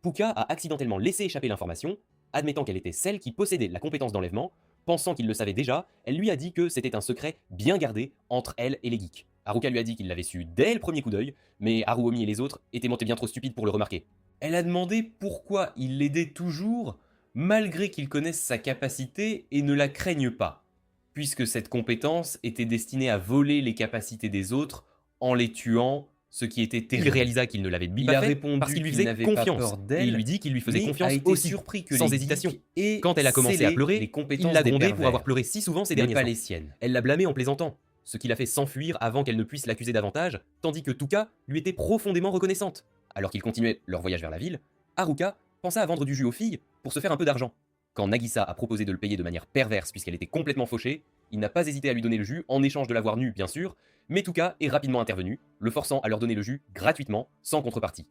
Puka a accidentellement laissé échapper l'information, admettant qu'elle était celle qui possédait la compétence d'enlèvement. Pensant qu'il le savait déjà, elle lui a dit que c'était un secret bien gardé entre elle et les geeks. Haruka lui a dit qu'il l'avait su dès le premier coup d'œil, mais Haruomi et les autres étaient montés bien trop stupides pour le remarquer. Elle a demandé pourquoi il l'aidait toujours, malgré qu'ils connaissent sa capacité et ne la craignent pas, puisque cette compétence était destinée à voler les capacités des autres en les tuant, ce qui était terrible. Il réalisa qu'il ne l'avait pas fait parce qu'il lui faisait confiance, et il lui dit qu'il lui faisait confiance aussi, surpris que sans hésitation. Et quand elle a commencé à pleurer, il l'a grondée pour avoir pleuré si souvent ces derniers temps. Les siennes. Elle l'a blâmé en plaisantant, ce qui l'a fait s'enfuir avant qu'elle ne puisse l'accuser davantage, tandis que Tuka lui était profondément reconnaissante. Alors qu'ils continuaient leur voyage vers la ville, Haruka pensa à vendre du jus aux filles pour se faire un peu d'argent. Quand Nagisa a proposé de le payer de manière perverse puisqu'elle était complètement fauchée, il n'a pas hésité à lui donner le jus en échange de l'avoir nue bien sûr, mais Tuka est rapidement intervenu, le forçant à leur donner le jus gratuitement, sans contrepartie.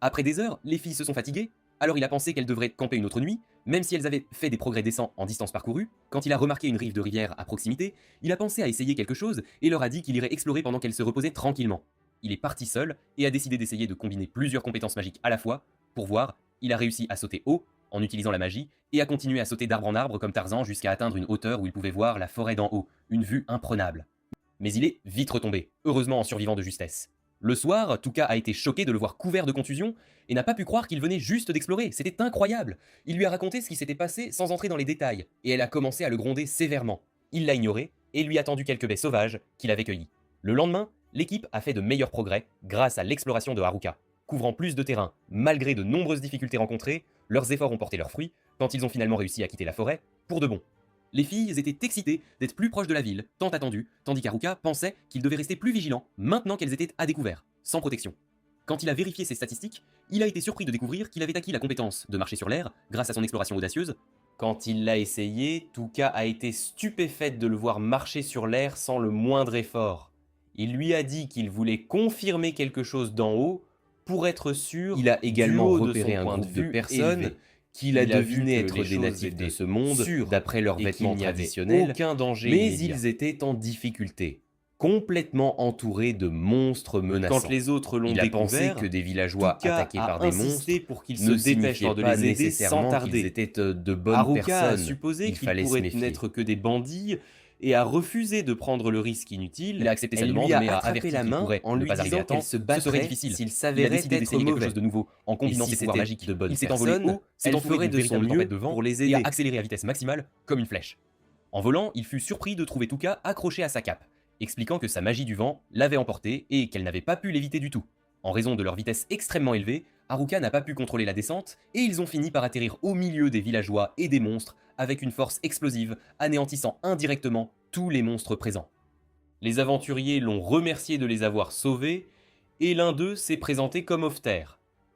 Après des heures, les filles se sont fatiguées, alors il a pensé qu'elles devraient camper une autre nuit, même si elles avaient fait des progrès décents en distance parcourue. Quand il a remarqué une rive de rivière à proximité, il a pensé à essayer quelque chose et leur a dit qu'il irait explorer pendant qu'elles se reposaient tranquillement. Il est parti seul et a décidé d'essayer de combiner plusieurs compétences magiques à la fois. Pour voir, il a réussi à sauter haut en utilisant la magie et a continué à sauter d'arbre en arbre comme Tarzan jusqu'à atteindre une hauteur où il pouvait voir la forêt d'en haut, une vue imprenable. Mais il est vite retombé, heureusement en survivant de justesse. Le soir, Tuka a été choqué de le voir couvert de contusions et n'a pas pu croire qu'il venait juste d'explorer. C'était incroyable. Il lui a raconté ce qui s'était passé sans entrer dans les détails et elle a commencé à le gronder sévèrement. Il l'a ignoré et lui a tendu quelques baies sauvages qu'il avait cueillies. Le lendemain, l'équipe a fait de meilleurs progrès grâce à l'exploration de Haruka. Couvrant plus de terrain, malgré de nombreuses difficultés rencontrées, leurs efforts ont porté leurs fruits quand ils ont finalement réussi à quitter la forêt pour de bon. Les filles étaient excitées d'être plus proches de la ville, tant attendue, tandis qu'Haruka pensait qu'ils devaient rester plus vigilants maintenant qu'elles étaient à découvert, sans protection. Quand il a vérifié ses statistiques, il a été surpris de découvrir qu'il avait acquis la compétence de marcher sur l'air grâce à son exploration audacieuse. Quand il l'a essayé, Tuka a été stupéfaite de le voir marcher sur l'air sans le moindre effort. Il lui a dit qu'il voulait confirmer quelque chose d'en haut pour être sûr. Il a également repéré un groupe de personnes qu'il a deviné être des natifs de ce monde, d'après leurs vêtements traditionnels, aucun danger mais ils étaient en difficulté, complètement entourés de monstres menaçants. Quand les autres l'ont découvert, pensé que des villageois attaqués par des monstres pour qu'ils se dépêchent de les aider sans tarder. Ils étaient de bonnes personnes. A supposé qu'ils pourraient n'être que des bandits et a refusé de prendre le risque inutile. Il a accepté sa demande, mais a averti la main en lui disant qu'elle se battrait s'il s'avérait être d'essayer quelque chose de nouveau en combinant ses pouvoirs magiques. Il s'est envolé haut, s'est entouré de son mieux pour les aider et a accéléré à vitesse maximale comme une flèche. En volant, il fut surpris de trouver Tuka accroché à sa cape, expliquant que sa magie du vent l'avait emporté et qu'elle n'avait pas pu l'éviter du tout. En raison de leur vitesse extrêmement élevée, Haruka n'a pas pu contrôler la descente et ils ont fini par atterrir au milieu des villageois et des monstres avec une force explosive, anéantissant indirectement tous les monstres présents. Les aventuriers l'ont remercié de les avoir sauvés et l'un d'eux s'est présenté comme Hofter,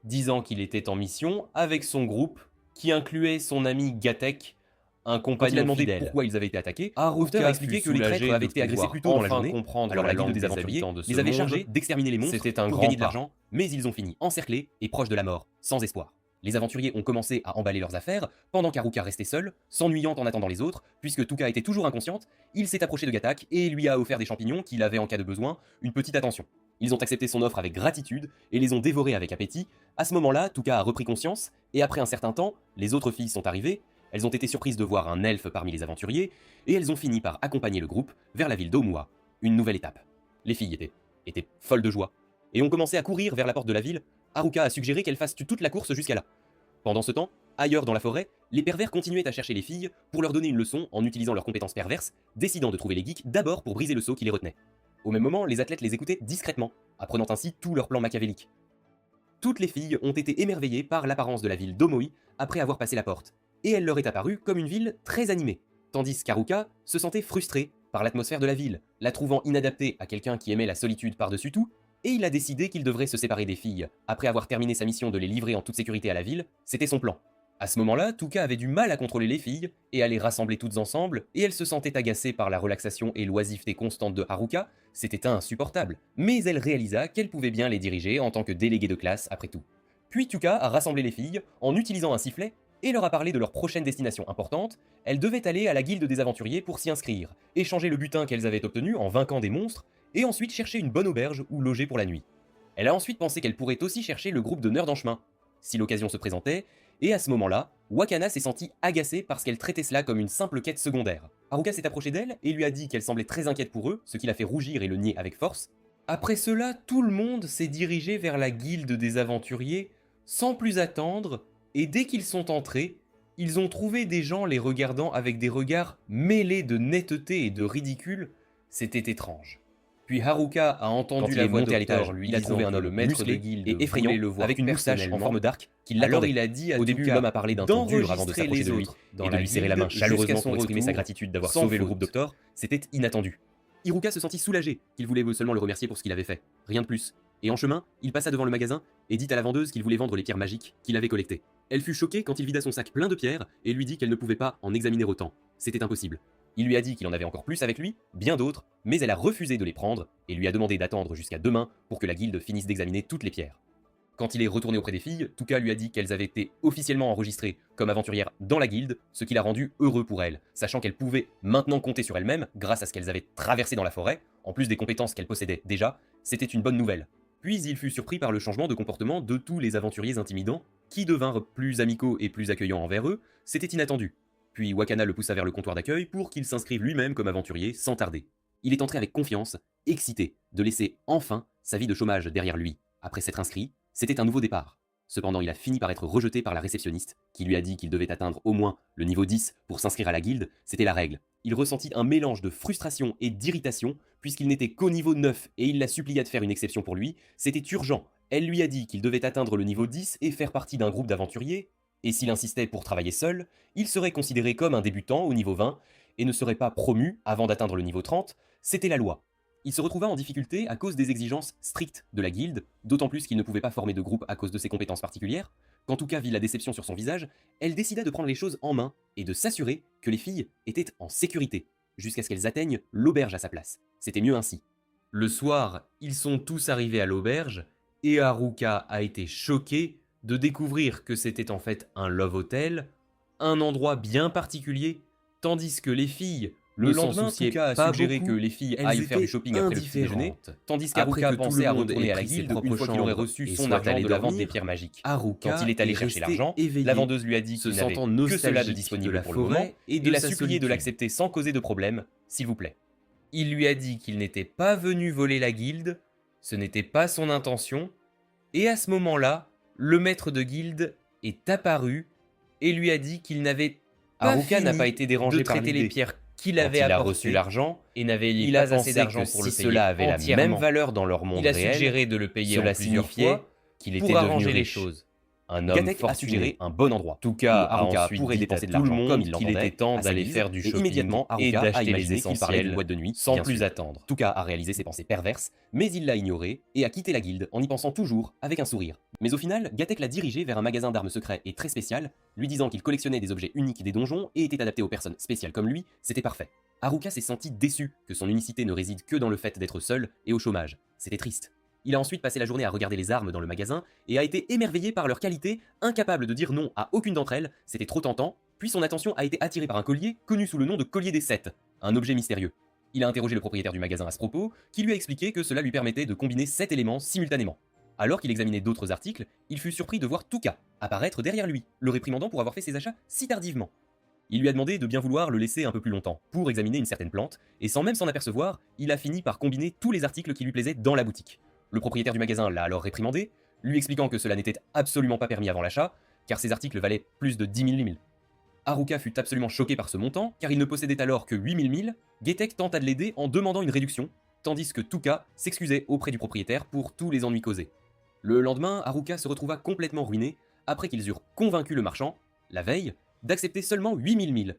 disant qu'il était en mission avec son groupe qui incluait son ami Gatek, un compagnon fidèle. Pourquoi ils avaient été attaqués, Hofter a expliqué que les traîtres avaient été agressés plus tôt dans la journée. Alors la guilde des aventuriers les avait chargés d'exterminer les monstres pour gagner de l'argent, mais ils ont fini encerclés et proches de la mort, sans espoir. Les aventuriers ont commencé à emballer leurs affaires, pendant qu'Haruka restait seul, s'ennuyant en attendant les autres, puisque Tuka était toujours inconsciente. Il s'est approché de Gatak et lui a offert des champignons qu'il avait en cas de besoin, une petite attention. Ils ont accepté son offre avec gratitude et les ont dévorés avec appétit. À ce moment-là, Tuka a repris conscience, et après un certain temps, les autres filles sont arrivées. Elles ont été surprises de voir un elfe parmi les aventuriers, et elles ont fini par accompagner le groupe vers la ville d'Omua, une nouvelle étape. Les filles étaient folles de joie, et ont commencé à courir vers la porte de la ville. Haruka a suggéré qu'elle fasse toute la course jusqu'à là. Pendant ce temps, ailleurs dans la forêt, les pervers continuaient à chercher les filles pour leur donner une leçon en utilisant leurs compétences perverses, décidant de trouver les geeks d'abord pour briser le sceau qui les retenait. Au même moment, les athlètes les écoutaient discrètement, apprenant ainsi tout leur plan machiavélique. Toutes les filles ont été émerveillées par l'apparence de la ville d'Omoi après avoir passé la porte, et elle leur est apparue comme une ville très animée, tandis qu'Haruka se sentait frustré par l'atmosphère de la ville, la trouvant inadaptée à quelqu'un qui aimait la solitude par-dessus tout, et il a décidé qu'il devrait se séparer des filles. Après avoir terminé sa mission de les livrer en toute sécurité à la ville, c'était son plan. À ce moment-là, Tuka avait du mal à contrôler les filles et à les rassembler toutes ensemble, et elle se sentait agacée par la relaxation et l'oisiveté constante de Haruka, c'était insupportable. Mais elle réalisa qu'elle pouvait bien les diriger en tant que déléguée de classe après tout. Puis Tuka a rassemblé les filles en utilisant un sifflet et leur a parlé de leur prochaine destination importante. Elles devaient aller à la guilde des aventuriers pour s'y inscrire, échanger le butin qu'elles avaient obtenu en vainquant des monstres, et ensuite chercher une bonne auberge où loger pour la nuit. Elle a ensuite pensé qu'elle pourrait aussi chercher le groupe de nerds en chemin, si l'occasion se présentait, et à ce moment-là, Wakana s'est sentie agacée parce qu'elle traitait cela comme une simple quête secondaire. Haruka s'est approchée d'elle et lui a dit qu'elle semblait très inquiète pour eux, ce qui l'a fait rougir et le nier avec force. Après cela, tout le monde s'est dirigé vers la guilde des aventuriers sans plus attendre, et dès qu'ils sont entrés, ils ont trouvé des gens les regardant avec des regards mêlés de netteté et de ridicule. C'était étrange. Puis Haruka a entendu la voix à l'étage, lui il a trouvé un homme maître de guilde et effrayant avec une moustache en forme d'arc qui l'attendait. Il a dit à au début l'homme a parlé d'un ton dur avant de s'approcher de lui et de lui serrer la main chaleureusement pour exprimer sa gratitude d'avoir sauvé le groupe Doctor. C'était inattendu. Hiruka se sentit soulagé qu'il voulait seulement le remercier pour ce qu'il avait fait, rien de plus. Et en chemin, il passa devant le magasin et dit à la vendeuse qu'il voulait vendre les pierres magiques qu'il avait collectées. Elle fut choquée quand il vida son sac plein de pierres et lui dit qu'elle ne pouvait pas en examiner autant. C'était impossible. Il lui a dit qu'il en avait encore plus avec lui, bien d'autres, mais elle a refusé de les prendre et lui a demandé d'attendre jusqu'à demain pour que la guilde finisse d'examiner toutes les pierres. Quand il est retourné auprès des filles, Tuka lui a dit qu'elles avaient été officiellement enregistrées comme aventurières dans la guilde, ce qui l'a rendu heureux pour elles, sachant qu'elles pouvaient maintenant compter sur elles-mêmes grâce à ce qu'elles avaient traversé dans la forêt, en plus des compétences qu'elles possédaient déjà, c'était une bonne nouvelle. Puis il fut surpris par le changement de comportement de tous les aventuriers intimidants, qui devinrent plus amicaux et plus accueillants envers eux, c'était inattendu. Puis Wakana le poussa vers le comptoir d'accueil pour qu'il s'inscrive lui-même comme aventurier sans tarder. Il est entré avec confiance, excité de laisser enfin sa vie de chômage derrière lui. Après s'être inscrit, c'était un nouveau départ. Cependant, il a fini par être rejeté par la réceptionniste, qui lui a dit qu'il devait atteindre au moins le niveau 10 pour s'inscrire à la guilde, c'était la règle. Il ressentit un mélange de frustration et d'irritation, puisqu'il n'était qu'au niveau 9 et il la supplia de faire une exception pour lui, c'était urgent. Elle lui a dit qu'il devait atteindre le niveau 10 et faire partie d'un groupe d'aventuriers, et s'il insistait pour travailler seul, il serait considéré comme un débutant au niveau 20 et ne serait pas promu avant d'atteindre le niveau 30, c'était la loi. Il se retrouva en difficulté à cause des exigences strictes de la guilde, d'autant plus qu'il ne pouvait pas former de groupe à cause de ses compétences particulières. Quand Tuka vit la déception sur son visage, elle décida de prendre les choses en main et de s'assurer que les filles étaient en sécurité, jusqu'à ce qu'elles atteignent l'auberge à sa place. C'était mieux ainsi. Le soir, ils sont tous arrivés à l'auberge, et Haruka a été choquée de découvrir que c'était en fait un love hotel, un endroit bien particulier, tandis que les filles le lendemain, Tuka a suggéré que les filles aillent faire du shopping après le petit déjeuner, tandis qu'Haruka pensait à retourner à la guilde une fois qu'il aurait reçu son argent de la vente des pierres magiques. Quand il est allé chercher l'argent, la vendeuse lui a dit qu'il n'avait que cela de disponible pour le moment et l'a supplié de l'accepter sans causer de problème, s'il vous plaît. Il lui a dit qu'il n'était pas venu voler la guilde, ce n'était pas son intention, et à ce moment-là, le maître de guilde est apparu et lui a dit qu'il n'avait pas Haruka n'a pas été dérangé par traiter les pierres qu'il avait apportées. Il a reçu l'argent et n'avait pas assez d'argent pour le payer. Si cela avait la même valeur dans leur monde réel, il a suggéré de le payer en plusieurs fois qu'il était devenu les choses. Un homme a suggéré un bon endroit. Tuka pourrait dépenser de l'argent comme il l'entendait. Il était temps d'aller faire du shopping immédiatement et d'acheter les essentiels boîte de nuit sans plus attendre. Tuka a réalisé ses pensées perverses, mais il l'a ignoré et a quitté la guilde en y pensant toujours avec un sourire. Mais au final, Gatek l'a dirigé vers un magasin d'armes secret et très spécial, lui disant qu'il collectionnait des objets uniques des donjons et était adapté aux personnes spéciales comme lui, c'était parfait. Haruka s'est senti déçu que son unicité ne réside que dans le fait d'être seul et au chômage. C'était triste. Il a ensuite passé la journée à regarder les armes dans le magasin et a été émerveillé par leur qualité, incapable de dire non à aucune d'entre elles, c'était trop tentant, puis son attention a été attirée par un collier connu sous le nom de collier des 7, un objet mystérieux. Il a interrogé le propriétaire du magasin à ce propos, qui lui a expliqué que cela lui permettait de combiner 7 éléments simultanément. Alors qu'il examinait d'autres articles, il fut surpris de voir Tuka apparaître derrière lui, le réprimandant pour avoir fait ses achats si tardivement. Il lui a demandé de bien vouloir le laisser un peu plus longtemps, pour examiner une certaine plante, et sans même s'en apercevoir, il a fini par combiner tous les articles qui lui plaisaient dans la boutique. Le propriétaire du magasin l'a alors réprimandé, lui expliquant que cela n'était absolument pas permis avant l'achat, car ces articles valaient plus de 10 000 000. Haruka fut absolument choqué par ce montant, car il ne possédait alors que 8 000 000. Getek tenta de l'aider en demandant une réduction, tandis que Tuka s'excusait auprès du propriétaire pour tous les ennuis causés. Le lendemain, Haruka se retrouva complètement ruiné après qu'ils eurent convaincu le marchand, la veille, d'accepter seulement 8000 milles.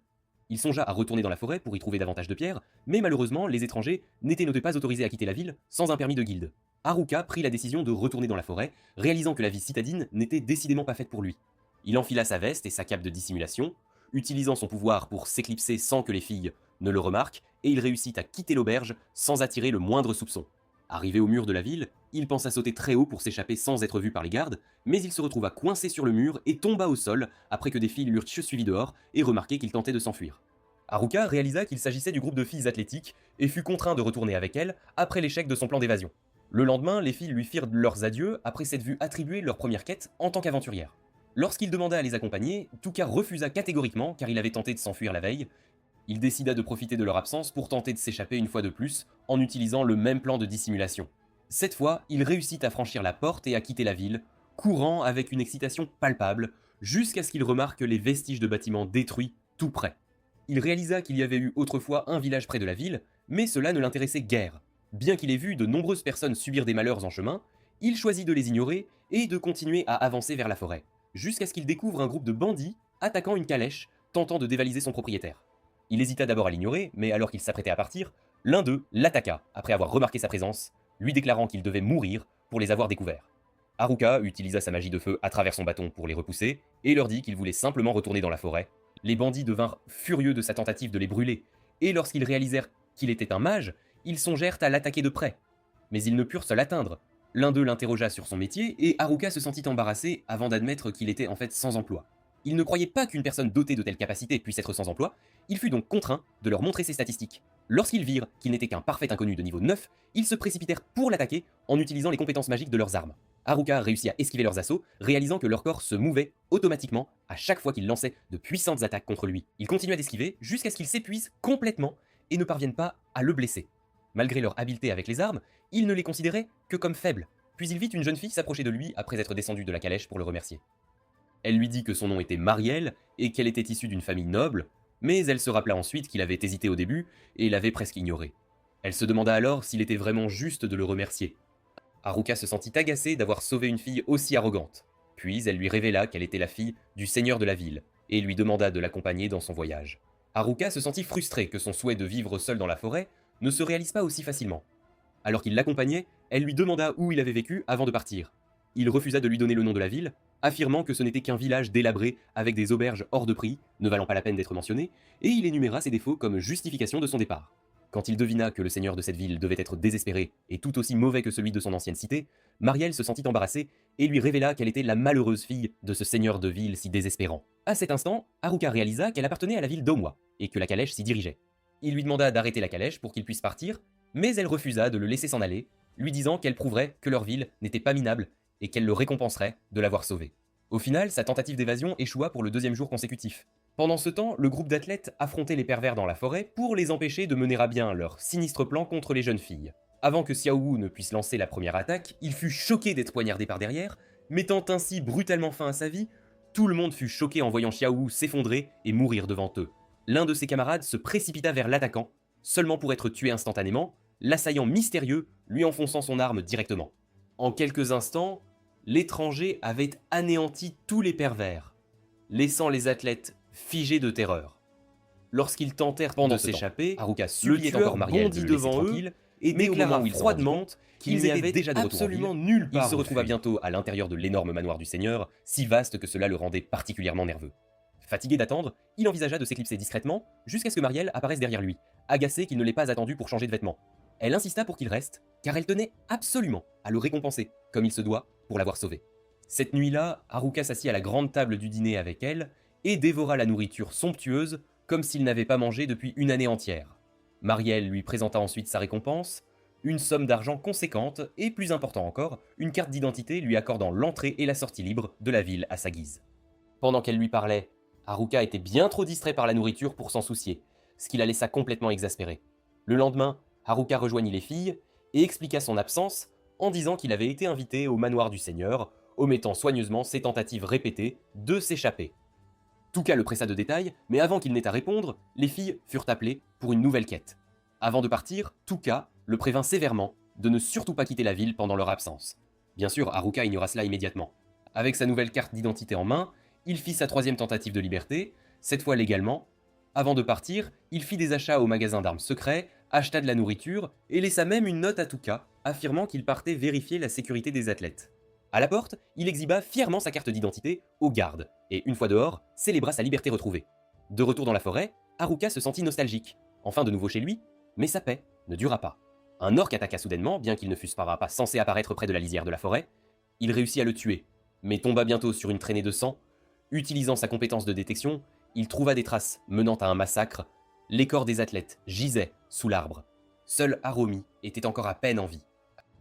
Il songea à retourner dans la forêt pour y trouver davantage de pierres, mais malheureusement, les étrangers n'étaient pas autorisés à quitter la ville sans un permis de guilde. Haruka prit la décision de retourner dans la forêt, réalisant que la vie citadine n'était décidément pas faite pour lui. Il enfila sa veste et sa cape de dissimulation, utilisant son pouvoir pour s'éclipser sans que les filles ne le remarquent, et il réussit à quitter l'auberge sans attirer le moindre soupçon. Arrivé au mur de la ville, il pensa sauter très haut pour s'échapper sans être vu par les gardes, mais il se retrouva coincé sur le mur et tomba au sol après que des filles l'eurent suivi dehors et remarqué qu'il tentait de s'enfuir. Haruka réalisa qu'il s'agissait du groupe de filles athlétiques et fut contraint de retourner avec elles après l'échec de son plan d'évasion. Le lendemain, les filles lui firent leurs adieux après s'être vues attribuer leur première quête en tant qu'aventurière. Lorsqu'il demanda à les accompagner, Tuka refusa catégoriquement car il avait tenté de s'enfuir la veille. Il décida de profiter de leur absence pour tenter de s'échapper une fois de plus en utilisant le même plan de dissimulation. Cette fois, il réussit à franchir la porte et à quitter la ville, courant avec une excitation palpable, jusqu'à ce qu'il remarque les vestiges de bâtiments détruits tout près. Il réalisa qu'il y avait eu autrefois un village près de la ville, mais cela ne l'intéressait guère. Bien qu'il ait vu de nombreuses personnes subir des malheurs en chemin, il choisit de les ignorer et de continuer à avancer vers la forêt, jusqu'à ce qu'il découvre un groupe de bandits attaquant une calèche, tentant de dévaliser son propriétaire. Il hésita d'abord à l'ignorer, mais alors qu'il s'apprêtait à partir, l'un d'eux l'attaqua après avoir remarqué sa présence, lui déclarant qu'il devait mourir pour les avoir découverts. Haruka utilisa sa magie de feu à travers son bâton pour les repousser et leur dit qu'il voulait simplement retourner dans la forêt. Les bandits devinrent furieux de sa tentative de les brûler, et lorsqu'ils réalisèrent qu'il était un mage, ils songèrent à l'attaquer de près. Mais ils ne purent se l'atteindre. L'un d'eux l'interrogea sur son métier, et Haruka se sentit embarrassé avant d'admettre qu'il était en fait sans emploi. Il ne croyait pas qu'une personne dotée de telles capacités puisse être sans emploi, il fut donc contraint de leur montrer ses statistiques. Lorsqu'ils virent qu'il n'était qu'un parfait inconnu de niveau 9, ils se précipitèrent pour l'attaquer en utilisant les compétences magiques de leurs armes. Haruka réussit à esquiver leurs assauts, réalisant que leur corps se mouvait automatiquement à chaque fois qu'ils lançaient de puissantes attaques contre lui. Il continua d'esquiver jusqu'à ce qu'ils s'épuisent complètement et ne parviennent pas à le blesser. Malgré leur habileté avec les armes, il ne les considérait que comme faibles. Puis il vit une jeune fille s'approcher de lui après être descendue de la calèche pour le remercier. Elle lui dit que son nom était Marielle et qu'elle était issue d'une famille noble, mais elle se rappela ensuite qu'il avait hésité au début et l'avait presque ignoré. Elle se demanda alors s'il était vraiment juste de le remercier. Haruka se sentit agacé d'avoir sauvé une fille aussi arrogante. Puis elle lui révéla qu'elle était la fille du seigneur de la ville et lui demanda de l'accompagner dans son voyage. Haruka se sentit frustré que son souhait de vivre seul dans la forêt ne se réalise pas aussi facilement. Alors qu'il l'accompagnait, elle lui demanda où il avait vécu avant de partir. Il refusa de lui donner le nom de la ville, affirmant que ce n'était qu'un village délabré avec des auberges hors de prix, ne valant pas la peine d'être mentionné, et il énuméra ses défauts comme justification de son départ. Quand il devina que le seigneur de cette ville devait être désespéré et tout aussi mauvais que celui de son ancienne cité, Marielle se sentit embarrassée et lui révéla qu'elle était la malheureuse fille de ce seigneur de ville si désespérant. À cet instant, Haruka réalisa qu'elle appartenait à la ville d'Omwa et que la calèche s'y dirigeait. Il lui demanda d'arrêter la calèche pour qu'il puisse partir, mais elle refusa de le laisser s'en aller, lui disant qu'elle prouverait que leur ville n'était pas minable et qu'elle le récompenserait de l'avoir sauvé. Au final, sa tentative d'évasion échoua pour le deuxième jour consécutif. Pendant ce temps, le groupe d'athlètes affrontait les pervers dans la forêt pour les empêcher de mener à bien leur sinistre plan contre les jeunes filles. Avant que Xiao Wu ne puisse lancer la première attaque, il fut choqué d'être poignardé par derrière, mettant ainsi brutalement fin à sa vie. Tout le monde fut choqué en voyant Xiao Wu s'effondrer et mourir devant eux. L'un de ses camarades se précipita vers l'attaquant, seulement pour être tué instantanément, l'assaillant mystérieux lui enfonçant son arme directement. En quelques instants, l'étranger avait anéanti tous les pervers, laissant les athlètes figés de terreur. Lorsqu'ils tentèrent de s'échapper, Haruka suppliait encore Marielle de le laisser tranquille et déclara froidement qu'ils n'y avaient déjà de absolument nulle part. Il se retrouva bientôt à l'intérieur de l'énorme manoir du seigneur, si vaste que cela le rendait particulièrement nerveux. Fatigué d'attendre, il envisagea de s'éclipser discrètement jusqu'à ce que Marielle apparaisse derrière lui, agacée qu'il ne l'ait pas attendu pour changer de vêtements. Elle insista pour qu'il reste, car elle tenait absolument à le récompenser, comme il se doit, pour l'avoir sauvé. Cette nuit-là, Haruka s'assit à la grande table du dîner avec elle et dévora la nourriture somptueuse comme s'il n'avait pas mangé depuis une année entière. Marielle lui présenta ensuite sa récompense, une somme d'argent conséquente et, plus important encore, une carte d'identité lui accordant l'entrée et la sortie libre de la ville à sa guise. Pendant qu'elle lui parlait, Haruka était bien trop distrait par la nourriture pour s'en soucier, ce qui la laissa complètement exaspérée. Le lendemain, Haruka rejoignit les filles et expliqua son absence en disant qu'il avait été invité au manoir du seigneur, omettant soigneusement ses tentatives répétées de s'échapper. Tuka le pressa de détails, mais avant qu'il n'ait à répondre, les filles furent appelées pour une nouvelle quête. Avant de partir, Tuka le prévint sévèrement de ne surtout pas quitter la ville pendant leur absence. Bien sûr, Haruka ignora cela immédiatement. Avec sa nouvelle carte d'identité en main, il fit sa troisième tentative de liberté, cette fois légalement. Avant de partir, il fit des achats au magasin d'armes secret, acheta de la nourriture et laissa même une note à Tuka, affirmant qu'il partait vérifier la sécurité des athlètes. À la porte, il exhiba fièrement sa carte d'identité aux gardes, et une fois dehors, célébra sa liberté retrouvée. De retour dans la forêt, Haruka se sentit nostalgique, enfin de nouveau chez lui, mais sa paix ne dura pas. Un orque attaqua soudainement, bien qu'il ne fût pas censé apparaître près de la lisière de la forêt. Il réussit à le tuer, mais tomba bientôt sur une traînée de sang. Utilisant sa compétence de détection, il trouva des traces menant à un massacre. Les corps des athlètes gisaient sous l'arbre. Seul Haromi était encore à peine en vie.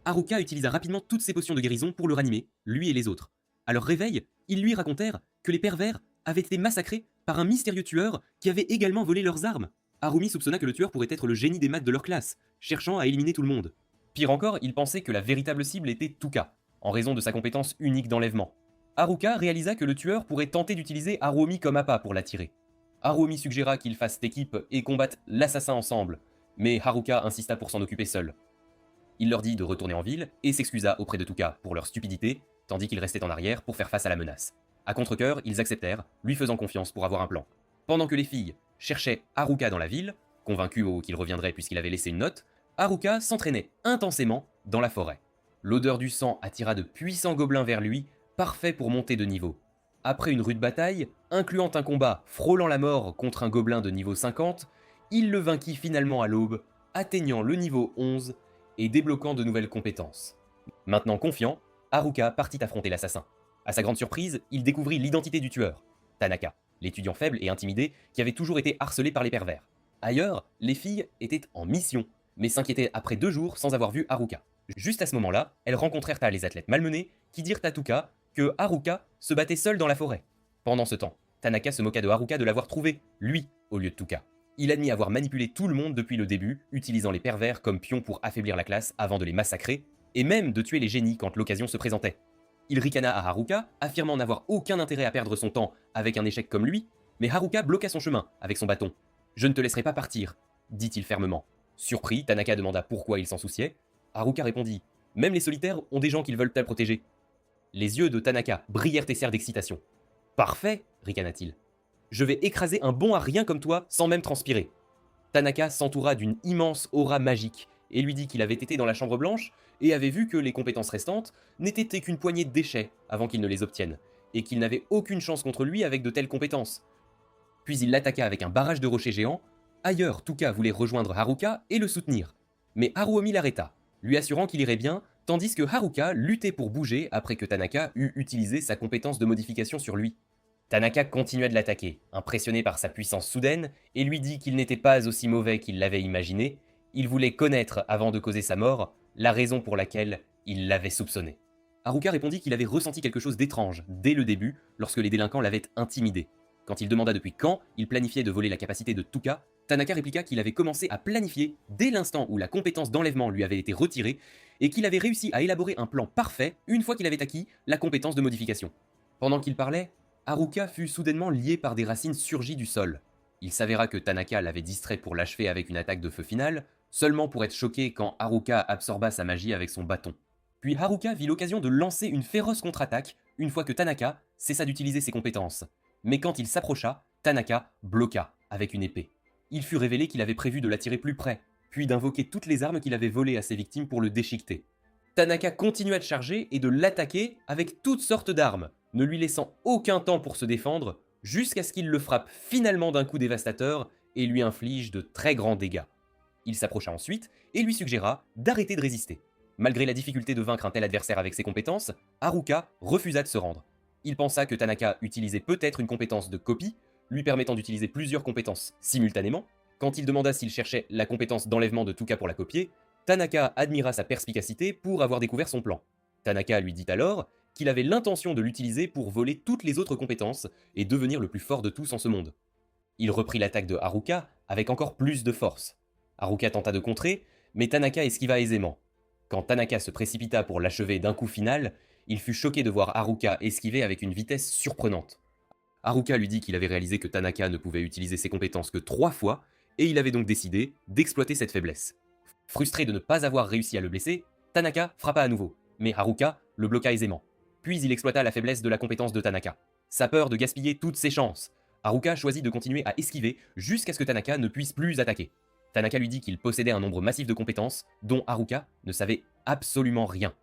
Haruka utilisa rapidement toutes ses potions de guérison pour le ranimer, lui et les autres. À leur réveil, ils lui racontèrent que les pervers avaient été massacrés par un mystérieux tueur qui avait également volé leurs armes. Harumi soupçonna que le tueur pourrait être le génie des maths de leur classe, cherchant à éliminer tout le monde. Pire encore, il pensait que la véritable cible était Tuka, en raison de sa compétence unique d'enlèvement. Haruka réalisa que le tueur pourrait tenter d'utiliser Harumi comme appât pour l'attirer. Harumi suggéra qu'ils fassent équipe et combattent l'assassin ensemble, mais Haruka insista pour s'en occuper seul. Il leur dit de retourner en ville et s'excusa auprès de Tuka pour leur stupidité, tandis qu'ils restaient en arrière pour faire face à la menace. À contre-cœur, ils acceptèrent, lui faisant confiance pour avoir un plan. Pendant que les filles cherchaient Haruka dans la ville, convaincues qu'il reviendrait puisqu'il avait laissé une note, Haruka s'entraînait intensément dans la forêt. L'odeur du sang attira de puissants gobelins vers lui, parfait pour monter de niveau. Après une rude bataille, incluant un combat frôlant la mort contre un gobelin de niveau 50, il le vainquit finalement à l'aube, atteignant le niveau 11 et débloquant de nouvelles compétences. Maintenant confiant, Haruka partit affronter l'assassin. À sa grande surprise, il découvrit l'identité du tueur, Tanaka, l'étudiant faible et intimidé qui avait toujours été harcelé par les pervers. Ailleurs, les filles étaient en mission, mais s'inquiétaient après 2 jours sans avoir vu Haruka. Juste à ce moment-là, elles rencontrèrent les athlètes malmenés qui dirent à Tuka que Haruka se battait seul dans la forêt. Pendant ce temps, Tanaka se moqua de Haruka de l'avoir trouvé, lui, au lieu de Tuka. Il admit avoir manipulé tout le monde depuis le début, utilisant les pervers comme pions pour affaiblir la classe avant de les massacrer, et même de tuer les génies quand l'occasion se présentait. Il ricana à Haruka, affirmant n'avoir aucun intérêt à perdre son temps avec un échec comme lui, mais Haruka bloqua son chemin avec son bâton. « Je ne te laisserai pas partir », dit-il fermement. Surpris, Tanaka demanda pourquoi il s'en souciait. Haruka répondit « Même les solitaires ont des gens qu'ils veulent te protéger. » Les yeux de Tanaka brillèrent et serrent d'excitation. « Parfait !» ricana-t-il. « Je vais écraser un bon à rien comme toi sans même transpirer. » Tanaka s'entoura d'une immense aura magique et lui dit qu'il avait été dans la chambre blanche et avait vu que les compétences restantes n'étaient qu'une poignée de déchets avant qu'il ne les obtienne, et qu'il n'avait aucune chance contre lui avec de telles compétences. Puis il l'attaqua avec un barrage de rochers géants. Ailleurs, Tuka voulait rejoindre Haruka et le soutenir, mais Haruomi l'arrêta, lui assurant qu'il irait bien, tandis que Haruka luttait pour bouger après que Tanaka eut utilisé sa compétence de modification sur lui. Tanaka continua de l'attaquer, impressionné par sa puissance soudaine, et lui dit qu'il n'était pas aussi mauvais qu'il l'avait imaginé. Il voulait connaître, avant de causer sa mort, la raison pour laquelle il l'avait soupçonné. Haruka répondit qu'il avait ressenti quelque chose d'étrange dès le début, lorsque les délinquants l'avaient intimidé. Quand il demanda depuis quand il planifiait de voler la capacité de Tuka, Tanaka répliqua qu'il avait commencé à planifier dès l'instant où la compétence d'enlèvement lui avait été retirée, et qu'il avait réussi à élaborer un plan parfait une fois qu'il avait acquis la compétence de modification. Pendant qu'il parlait, Haruka fut soudainement lié par des racines surgies du sol. Il s'avéra que Tanaka l'avait distrait pour l'achever avec une attaque de feu finale, seulement pour être choqué quand Haruka absorba sa magie avec son bâton. Puis Haruka vit l'occasion de lancer une féroce contre-attaque une fois que Tanaka cessa d'utiliser ses compétences. Mais quand il s'approcha, Tanaka bloqua avec une épée. Il fut révélé qu'il avait prévu de l'attirer plus près, puis d'invoquer toutes les armes qu'il avait volées à ses victimes pour le déchiqueter. Tanaka continua de charger et de l'attaquer avec toutes sortes d'armes, ne lui laissant aucun temps pour se défendre, jusqu'à ce qu'il le frappe finalement d'un coup dévastateur et lui inflige de très grands dégâts. Il s'approcha ensuite et lui suggéra d'arrêter de résister. Malgré la difficulté de vaincre un tel adversaire avec ses compétences, Haruka refusa de se rendre. Il pensa que Tanaka utilisait peut-être une compétence de copie, lui permettant d'utiliser plusieurs compétences simultanément. Quand il demanda s'il cherchait la compétence d'enlèvement de Tuka pour la copier, Tanaka admira sa perspicacité pour avoir découvert son plan. Tanaka lui dit alors qu'il avait l'intention de l'utiliser pour voler toutes les autres compétences et devenir le plus fort de tous en ce monde. Il reprit l'attaque de Haruka avec encore plus de force. Haruka tenta de contrer, mais Tanaka esquiva aisément. Quand Tanaka se précipita pour l'achever d'un coup final, il fut choqué de voir Haruka esquiver avec une vitesse surprenante. Haruka lui dit qu'il avait réalisé que Tanaka ne pouvait utiliser ses compétences que 3 fois, et il avait donc décidé d'exploiter cette faiblesse. Frustré de ne pas avoir réussi à le blesser, Tanaka frappa à nouveau, mais Haruka le bloqua aisément. Puis il exploita la faiblesse de la compétence de Tanaka. Sa peur de gaspiller toutes ses chances, Haruka choisit de continuer à esquiver jusqu'à ce que Tanaka ne puisse plus attaquer. Tanaka lui dit qu'il possédait un nombre massif de compétences dont Haruka ne savait absolument rien,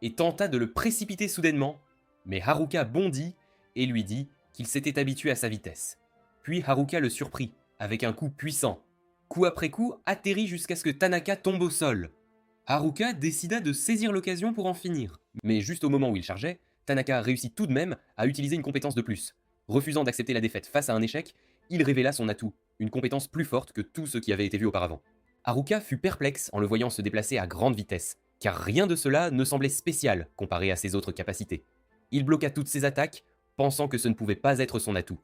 et tenta de le précipiter soudainement, mais Haruka bondit et lui dit qu'il s'était habitué à sa vitesse. Puis Haruka le surprit avec un coup puissant. Coup après coup, atterrit jusqu'à ce que Tanaka tombe au sol. Haruka décida de saisir l'occasion pour en finir. Mais juste au moment où il chargeait, Tanaka réussit tout de même à utiliser une compétence de plus. Refusant d'accepter la défaite face à un échec, il révéla son atout, une compétence plus forte que tout ce qui avait été vu auparavant. Haruka fut perplexe en le voyant se déplacer à grande vitesse, car rien de cela ne semblait spécial comparé à ses autres capacités. Il bloqua toutes ses attaques, pensant que ce ne pouvait pas être son atout.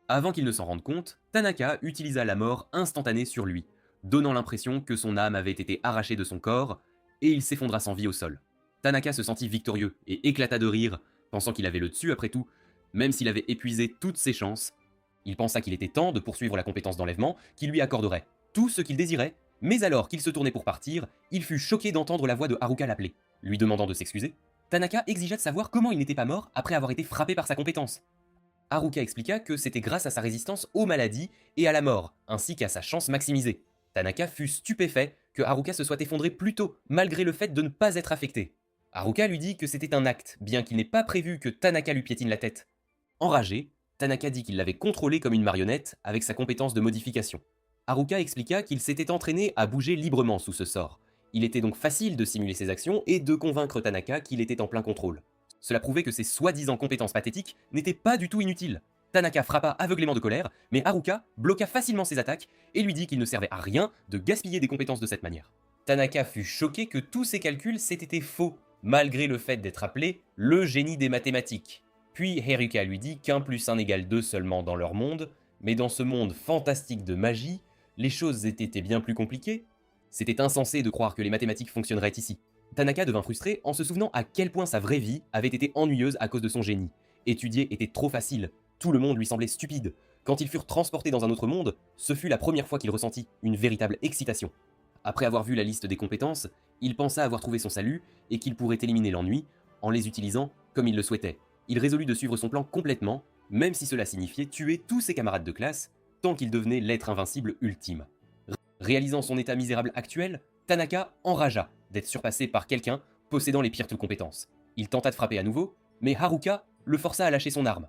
Avant qu'il ne s'en rende compte, Tanaka utilisa la mort instantanée sur lui, donnant l'impression que son âme avait été arrachée de son corps, et il s'effondra sans vie au sol. Tanaka se sentit victorieux et éclata de rire, pensant qu'il avait le dessus après tout, même s'il avait épuisé toutes ses chances. Il pensa qu'il était temps de poursuivre la compétence d'enlèvement qui lui accorderait tout ce qu'il désirait, mais alors qu'il se tournait pour partir, il fut choqué d'entendre la voix de Haruka l'appeler. Lui demandant de s'excuser, Tanaka exigea de savoir comment il n'était pas mort après avoir été frappé par sa compétence. Haruka expliqua que c'était grâce à sa résistance aux maladies et à la mort, ainsi qu'à sa chance maximisée. Tanaka fut stupéfait que Haruka se soit effondré plus tôt, malgré le fait de ne pas être affecté. Haruka lui dit que c'était un acte, bien qu'il n'ait pas prévu que Tanaka lui piétine la tête. Enragé, Tanaka dit qu'il l'avait contrôlé comme une marionnette avec sa compétence de modification. Haruka expliqua qu'il s'était entraîné à bouger librement sous ce sort. Il était donc facile de simuler ses actions et de convaincre Tanaka qu'il était en plein contrôle. Cela prouvait que ses soi-disant compétences pathétiques n'étaient pas du tout inutiles. Tanaka frappa aveuglément de colère, mais Haruka bloqua facilement ses attaques et lui dit qu'il ne servait à rien de gaspiller des compétences de cette manière. Tanaka fut choqué que tous ses calculs s'aient été faux, malgré le fait d'être appelé le génie des mathématiques. Puis Haruka lui dit qu'1 + 1 = 2 seulement dans leur monde, mais dans ce monde fantastique de magie, les choses étaient bien plus compliquées. C'était insensé de croire que les mathématiques fonctionneraient ici. Tanaka devint frustré en se souvenant à quel point sa vraie vie avait été ennuyeuse à cause de son génie. Étudier était trop facile, tout le monde lui semblait stupide. Quand ils furent transportés dans un autre monde, ce fut la première fois qu'il ressentit une véritable excitation. Après avoir vu la liste des compétences, il pensa avoir trouvé son salut et qu'il pourrait éliminer l'ennui en les utilisant comme il le souhaitait. Il résolut de suivre son plan complètement, même si cela signifiait tuer tous ses camarades de classe, tant qu'il devenait l'être invincible ultime. Réalisant son état misérable actuel, Tanaka enragea d'être surpassé par quelqu'un possédant les pires compétences. Il tenta de frapper à nouveau, mais Haruka le força à lâcher son arme.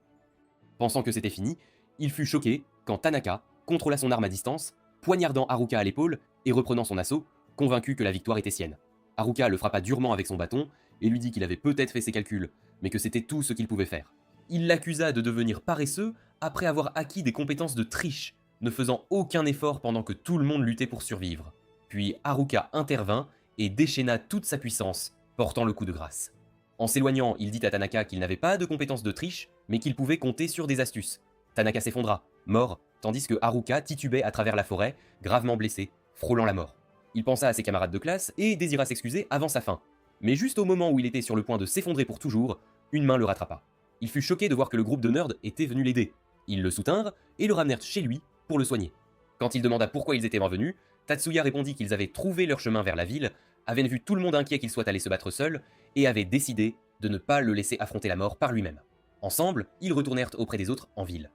Pensant que c'était fini, il fut choqué quand Tanaka contrôla son arme à distance, poignardant Haruka à l'épaule et reprenant son assaut, convaincu que la victoire était sienne. Haruka le frappa durement avec son bâton et lui dit qu'il avait peut-être fait ses calculs, mais que c'était tout ce qu'il pouvait faire. Il l'accusa de devenir paresseux après avoir acquis des compétences de triche, ne faisant aucun effort pendant que tout le monde luttait pour survivre. Puis Haruka intervint et déchaîna toute sa puissance, portant le coup de grâce. En s'éloignant, il dit à Tanaka qu'il n'avait pas de compétences de triche, mais qu'il pouvait compter sur des astuces. Tanaka s'effondra, mort, tandis que Haruka titubait à travers la forêt, gravement blessé, frôlant la mort. Il pensa à ses camarades de classe et désira s'excuser avant sa fin. Mais juste au moment où il était sur le point de s'effondrer pour toujours, une main le rattrapa. Il fut choqué de voir que le groupe de nerds était venu l'aider. Ils le soutinrent et le ramenèrent chez lui pour le soigner. Quand il demanda pourquoi ils étaient revenus, Tatsuya répondit qu'ils avaient trouvé leur chemin vers la ville, avaient vu tout le monde inquiet qu'il soit allé se battre seul, et avaient décidé de ne pas le laisser affronter la mort par lui-même. Ensemble, ils retournèrent auprès des autres en ville.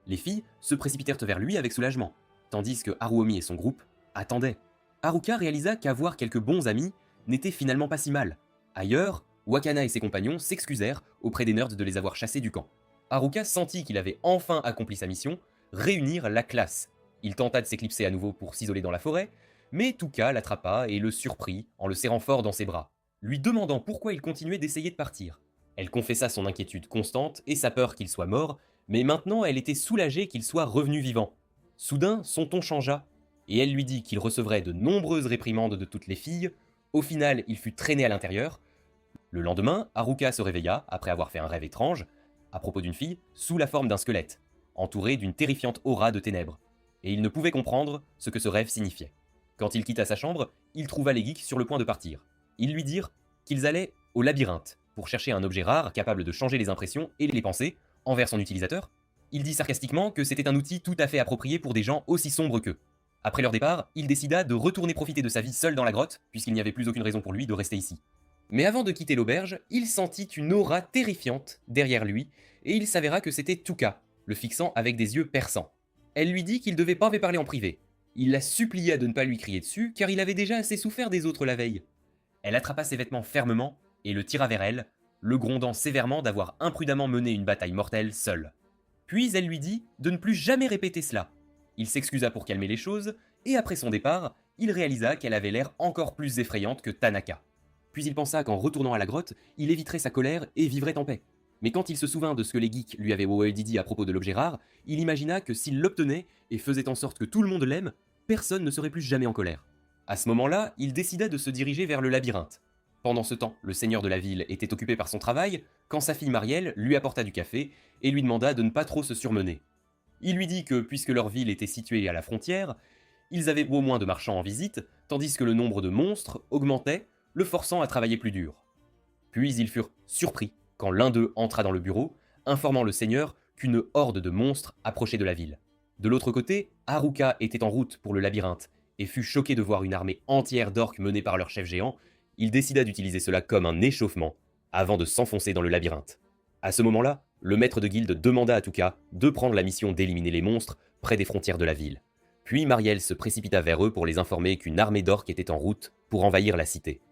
Les filles se précipitèrent vers lui avec soulagement, tandis que Haruomi et son groupe attendaient. Haruka réalisa qu'avoir quelques bons amis n'était finalement pas si mal. Ailleurs, Wakana et ses compagnons s'excusèrent auprès des nerds de les avoir chassés du camp. Haruka sentit qu'il avait enfin accompli sa mission, réunir la classe. Il tenta de s'éclipser à nouveau pour s'isoler dans la forêt, mais Tuka l'attrapa et le surprit en le serrant fort dans ses bras, lui demandant pourquoi il continuait d'essayer de partir. Elle confessa son inquiétude constante et sa peur qu'il soit mort, mais maintenant elle était soulagée qu'il soit revenu vivant. Soudain, son ton changea, et elle lui dit qu'il recevrait de nombreuses réprimandes de toutes les filles. Au final, il fut traîné à l'intérieur. Le lendemain, Haruka se réveilla, après avoir fait un rêve étrange, à propos d'une fille, sous la forme d'un squelette, entouré d'une terrifiante aura de ténèbres, et il ne pouvait comprendre ce que ce rêve signifiait. Quand il quitta sa chambre, il trouva les geeks sur le point de partir. Ils lui dirent qu'ils allaient au labyrinthe pour chercher un objet rare capable de changer les impressions et les pensées envers son utilisateur. Il dit sarcastiquement que c'était un outil tout à fait approprié pour des gens aussi sombres qu'eux. Après leur départ, il décida de retourner profiter de sa vie seul dans la grotte, puisqu'il n'y avait plus aucune raison pour lui de rester ici. Mais avant de quitter l'auberge, il sentit une aura terrifiante derrière lui, et il s'avéra que c'était Touka, le fixant avec des yeux perçants. Elle lui dit qu'il devait pas parler en privé. Il la supplia de ne pas lui crier dessus, car il avait déjà assez souffert des autres la veille. Elle attrapa ses vêtements fermement et le tira vers elle, le grondant sévèrement d'avoir imprudemment mené une bataille mortelle seul. Puis elle lui dit de ne plus jamais répéter cela. Il s'excusa pour calmer les choses, et après son départ, il réalisa qu'elle avait l'air encore plus effrayante que Tanaka. Puis il pensa qu'en retournant à la grotte, il éviterait sa colère et vivrait en paix. Mais quand il se souvint de ce que les geeks lui avaient dit à propos de l'objet rare, il imagina que s'il l'obtenait et faisait en sorte que tout le monde l'aime, personne ne serait plus jamais en colère. À ce moment-là, il décida de se diriger vers le labyrinthe. Pendant ce temps, le seigneur de la ville était occupé par son travail, quand sa fille Marielle lui apporta du café et lui demanda de ne pas trop se surmener. Il lui dit que, puisque leur ville était située à la frontière, ils avaient au moins de marchands en visite, tandis que le nombre de monstres augmentait, le forçant à travailler plus dur. Puis ils furent surpris quand l'un d'eux entra dans le bureau, informant le seigneur qu'une horde de monstres approchait de la ville. De l'autre côté, Haruka était en route pour le labyrinthe et fut choqué de voir une armée entière d'orques menée par leur chef géant. Il décida d'utiliser cela comme un échauffement avant de s'enfoncer dans le labyrinthe. À ce moment-là, le maître de guilde demanda à Touka de prendre la mission d'éliminer les monstres près des frontières de la ville. Puis Marielle se précipita vers eux pour les informer qu'une armée d'orques était en route pour envahir la cité.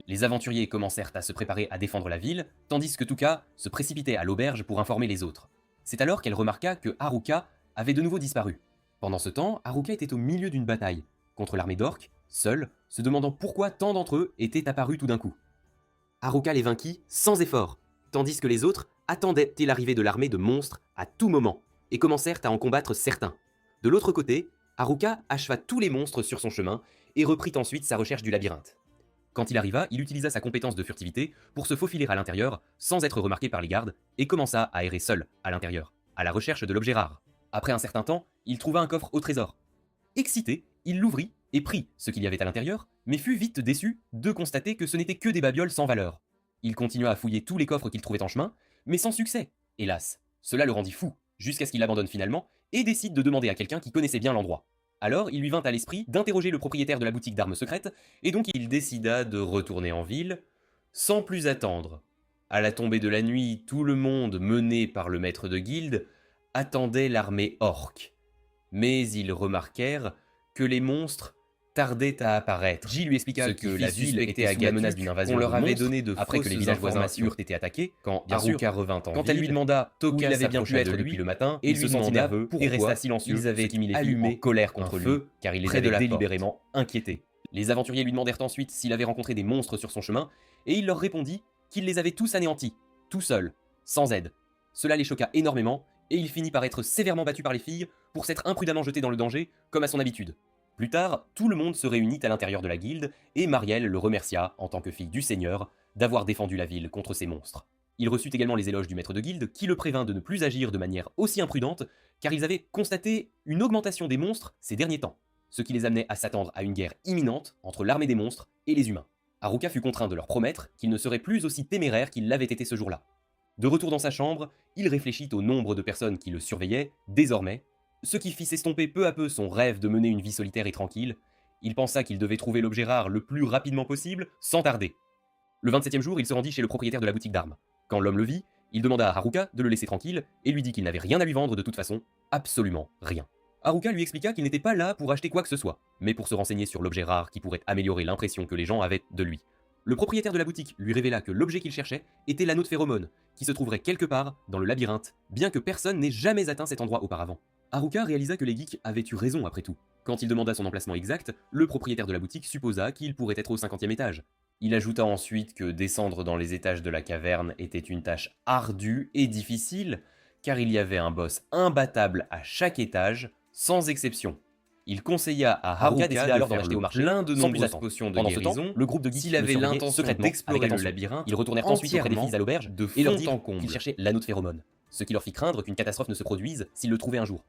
Les aventuriers commencèrent à se préparer à défendre la ville, tandis que Touka se précipitait à l'auberge pour informer les autres. C'est alors qu'elle remarqua que Haruka avait de nouveau disparu. Pendant ce temps, Haruka était au milieu d'une bataille, contre l'armée d'orques, seule, se demandant pourquoi tant d'entre eux étaient apparus tout d'un coup. Haruka les vainquit sans effort, tandis que les autres attendaient l'arrivée de l'armée de monstres à tout moment, et commencèrent à en combattre certains. De l'autre côté, Haruka acheva tous les monstres sur son chemin, et reprit ensuite sa recherche du labyrinthe. Quand il arriva, il utilisa sa compétence de furtivité pour se faufiler à l'intérieur, sans être remarqué par les gardes, et commença à errer seul, à l'intérieur, à la recherche de l'objet rare. Après un certain temps, il trouva un coffre au trésor. Excité, il l'ouvrit et prit ce qu'il y avait à l'intérieur, mais fut vite déçu de constater que ce n'était que des babioles sans valeur. Il continua à fouiller tous les coffres qu'il trouvait en chemin, mais sans succès. Hélas, cela le rendit fou, jusqu'à ce qu'il abandonne finalement, et décide de demander à quelqu'un qui connaissait bien l'endroit. Alors, il lui vint à l'esprit d'interroger le propriétaire de la boutique d'armes secrètes, et donc il décida de retourner en ville, sans plus attendre. À la tombée de la nuit, tout le monde, mené par le maître de guilde, attendait l'armée orque. Mais ils remarquèrent que les monstres tardaient à apparaître. J lui expliqua que la ville était sous la menace d'une invasion. On leur avait donné de après que les villages voisins eurent été attaqués, quand Haruka revint en ville. Quand elle lui demanda où il avait bien pu être depuis le matin, il se sentit nerveux et resta silencieux. Ils avaient allumé colère contre lui, car il les avait délibérément inquiétés. Les aventuriers lui demandèrent ensuite s'il avait rencontré des monstres sur son chemin, et il leur répondit qu'il les avait tous anéantis, tout seul, sans aide. Cela les choqua énormément, et il finit par être sévèrement battu par les filles pour s'être imprudemment jeté dans le danger, comme à son habitude. Plus tard, tout le monde se réunit à l'intérieur de la guilde, et Marielle le remercia, en tant que fille du seigneur, d'avoir défendu la ville contre ces monstres. Il reçut également les éloges du maître de guilde, qui le prévint de ne plus agir de manière aussi imprudente, car ils avaient constaté une augmentation des monstres ces derniers temps, ce qui les amenait à s'attendre à une guerre imminente entre l'armée des monstres et les humains. Haruka fut contraint de leur promettre qu'il ne serait plus aussi téméraire qu'il l'avait été ce jour-là. De retour dans sa chambre, il réfléchit au nombre de personnes qui le surveillaient, désormais, ce qui fit s'estomper peu à peu son rêve de mener une vie solitaire et tranquille. Il pensa qu'il devait trouver l'objet rare le plus rapidement possible, sans tarder. Le 27e jour, il se rendit chez le propriétaire de la boutique d'armes. Quand l'homme le vit, il demanda à Haruka de le laisser tranquille et lui dit qu'il n'avait rien à lui vendre de toute façon, absolument rien. Haruka lui expliqua qu'il n'était pas là pour acheter quoi que ce soit, mais pour se renseigner sur l'objet rare qui pourrait améliorer l'impression que les gens avaient de lui. Le propriétaire de la boutique lui révéla que l'objet qu'il cherchait était l'anneau de phéromone, qui se trouverait quelque part dans le labyrinthe, bien que personne n'ait jamais atteint cet endroit auparavant. Haruka réalisa que les geeks avaient eu raison après tout. Quand il demanda son emplacement exact, le propriétaire de la boutique supposa qu'il pourrait être au 50e étage. Il ajouta ensuite que descendre dans les étages de la caverne était une tâche ardue et difficile, car il y avait un boss imbattable à chaque étage, sans exception. Il conseilla à Haruka d'en acheter au marché plein de nombreuses potions de guérison. Le groupe de geeks, s'il avait l'intention d'explorer le labyrinthe, ils retournèrent ensuite auprès des filles à l'auberge et leur dirent qu'ils cherchaient l'anneau de phéromone, ce qui leur fit craindre qu'une catastrophe ne se produise s'ils le trouvaient un jour.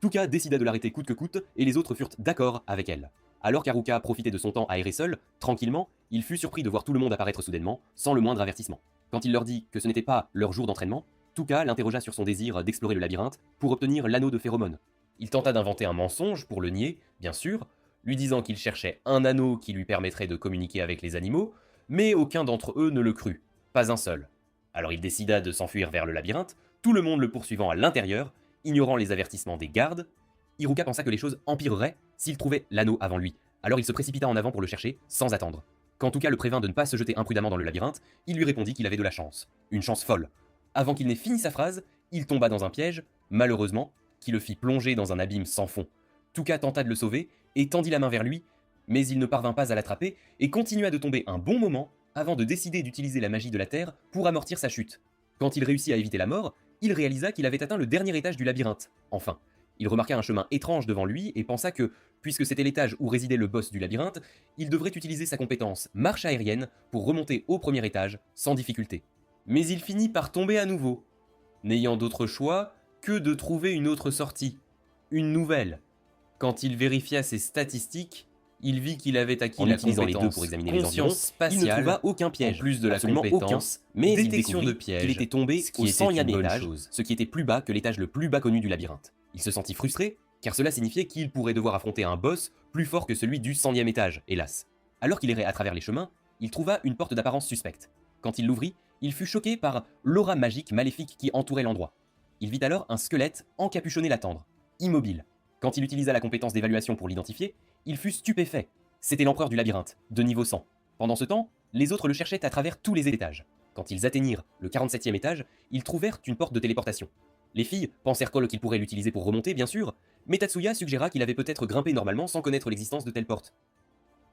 Touka décida de l'arrêter coûte que coûte, et les autres furent d'accord avec elle. Alors qu'Haruka profitait de son temps à errer seul, tranquillement, il fut surpris de voir tout le monde apparaître soudainement, sans le moindre avertissement. Quand il leur dit que ce n'était pas leur jour d'entraînement, Touka l'interrogea sur son désir d'explorer le labyrinthe pour obtenir l'anneau de phéromone. Il tenta d'inventer un mensonge pour le nier, bien sûr, lui disant qu'il cherchait un anneau qui lui permettrait de communiquer avec les animaux, mais aucun d'entre eux ne le crut, pas un seul. Alors il décida de s'enfuir vers le labyrinthe, tout le monde le poursuivant à l'intérieur, ignorant les avertissements des gardes. Hiruka pensa que les choses empireraient s'il trouvait l'anneau avant lui, alors il se précipita en avant pour le chercher, sans attendre. Quand Touka le prévint de ne pas se jeter imprudemment dans le labyrinthe, il lui répondit qu'il avait de la chance. Une chance folle. Avant qu'il n'ait fini sa phrase, il tomba dans un piège, malheureusement, qui le fit plonger dans un abîme sans fond. Touka tenta de le sauver et tendit la main vers lui, mais il ne parvint pas à l'attraper et continua de tomber un bon moment avant de décider d'utiliser la magie de la terre pour amortir sa chute. Quand il réussit à éviter la mort, il réalisa qu'il avait atteint le dernier étage du labyrinthe. Enfin, il remarqua un chemin étrange devant lui et pensa que, puisque c'était l'étage où résidait le boss du labyrinthe, il devrait utiliser sa compétence marche aérienne pour remonter au premier étage sans difficulté. Mais il finit par tomber à nouveau, n'ayant d'autre choix que de trouver une autre sortie, une nouvelle. Quand il vérifia ses statistiques, il vit qu'il avait acquis la utilisant les deux compétence pour examiner les conscience spatiale, il ne trouva aucun piège, en plus de la absolument compétence mais il détection de découvrit pièges, qu'il était tombé ce qui au était 100e une bonne étage, chose. ce qui était plus bas que l'étage le plus bas connu du labyrinthe. Il se sentit frustré, car cela signifiait qu'il pourrait devoir affronter un boss plus fort que celui du 100e étage, hélas. Alors qu'il errait à travers les chemins, il trouva une porte d'apparence suspecte. Quand il l'ouvrit, il fut choqué par l'aura magique maléfique qui entourait l'endroit. Il vit alors un squelette encapuchonné l'attendre, immobile. Quand il utilisa la compétence d'évaluation pour l'identifier, il fut stupéfait. C'était l'empereur du labyrinthe, de niveau 100. Pendant ce temps, les autres le cherchaient à travers tous les étages. Quand ils atteignirent le 47e étage, ils trouvèrent une porte de téléportation. Les filles pensèrent qu'il pourrait l'utiliser pour remonter, bien sûr, mais Tatsuya suggéra qu'il avait peut-être grimpé normalement sans connaître l'existence de telles portes.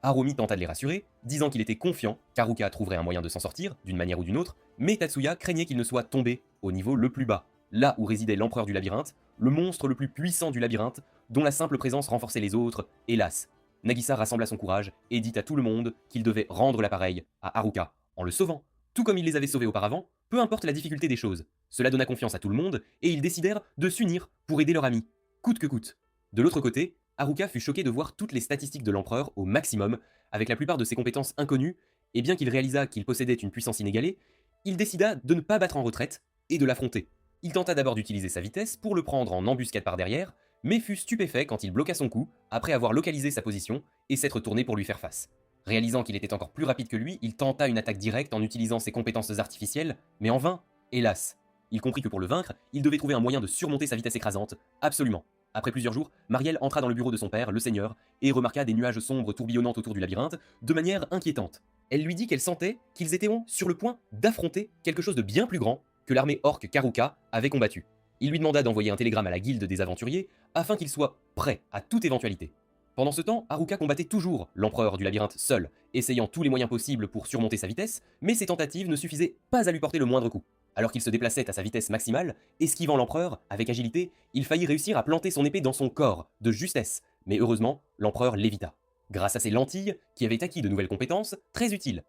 Harumi tenta de les rassurer, disant qu'il était confiant qu'Haruka trouverait un moyen de s'en sortir, d'une manière ou d'une autre, mais Tatsuya craignait qu'il ne soit tombé au niveau le plus bas, là où résidait l'empereur du labyrinthe, le monstre le plus puissant du labyrinthe, dont la simple présence renforçait les autres, hélas. Nagisa rassembla son courage et dit à tout le monde qu'il devait rendre l'appareil à Haruka, en le sauvant, tout comme il les avait sauvés auparavant, peu importe la difficulté des choses. Cela donna confiance à tout le monde, et ils décidèrent de s'unir pour aider leur ami, coûte que coûte. De l'autre côté, Haruka fut choqué de voir toutes les statistiques de l'empereur au maximum, avec la plupart de ses compétences inconnues, et bien qu'il réalisât qu'il possédait une puissance inégalée, il décida de ne pas battre en retraite et de l'affronter. Il tenta d'abord d'utiliser sa vitesse pour le prendre en embuscade par derrière, mais fut stupéfait quand il bloqua son coup après avoir localisé sa position et s'être tourné pour lui faire face. Réalisant qu'il était encore plus rapide que lui, il tenta une attaque directe en utilisant ses compétences artificielles, mais en vain, hélas. Il comprit que pour le vaincre, il devait trouver un moyen de surmonter sa vitesse écrasante, absolument. Après plusieurs jours, Marielle entra dans le bureau de son père, le Seigneur, et remarqua des nuages sombres tourbillonnant autour du labyrinthe, de manière inquiétante. Elle lui dit qu'elle sentait qu'ils étaient sur le point d'affronter quelque chose de bien plus grand que l'armée orque Karuka avait combattu. Il lui demanda d'envoyer un télégramme à la guilde des aventuriers afin qu'il soit prêt à toute éventualité. Pendant ce temps, Haruka combattait toujours l'empereur du labyrinthe seul, essayant tous les moyens possibles pour surmonter sa vitesse, mais ses tentatives ne suffisaient pas à lui porter le moindre coup. Alors qu'il se déplaçait à sa vitesse maximale, esquivant l'empereur avec agilité, il faillit réussir à planter son épée dans son corps, de justesse, mais heureusement, l'empereur l'évita, grâce à ses lentilles qui avaient acquis de nouvelles compétences très utiles.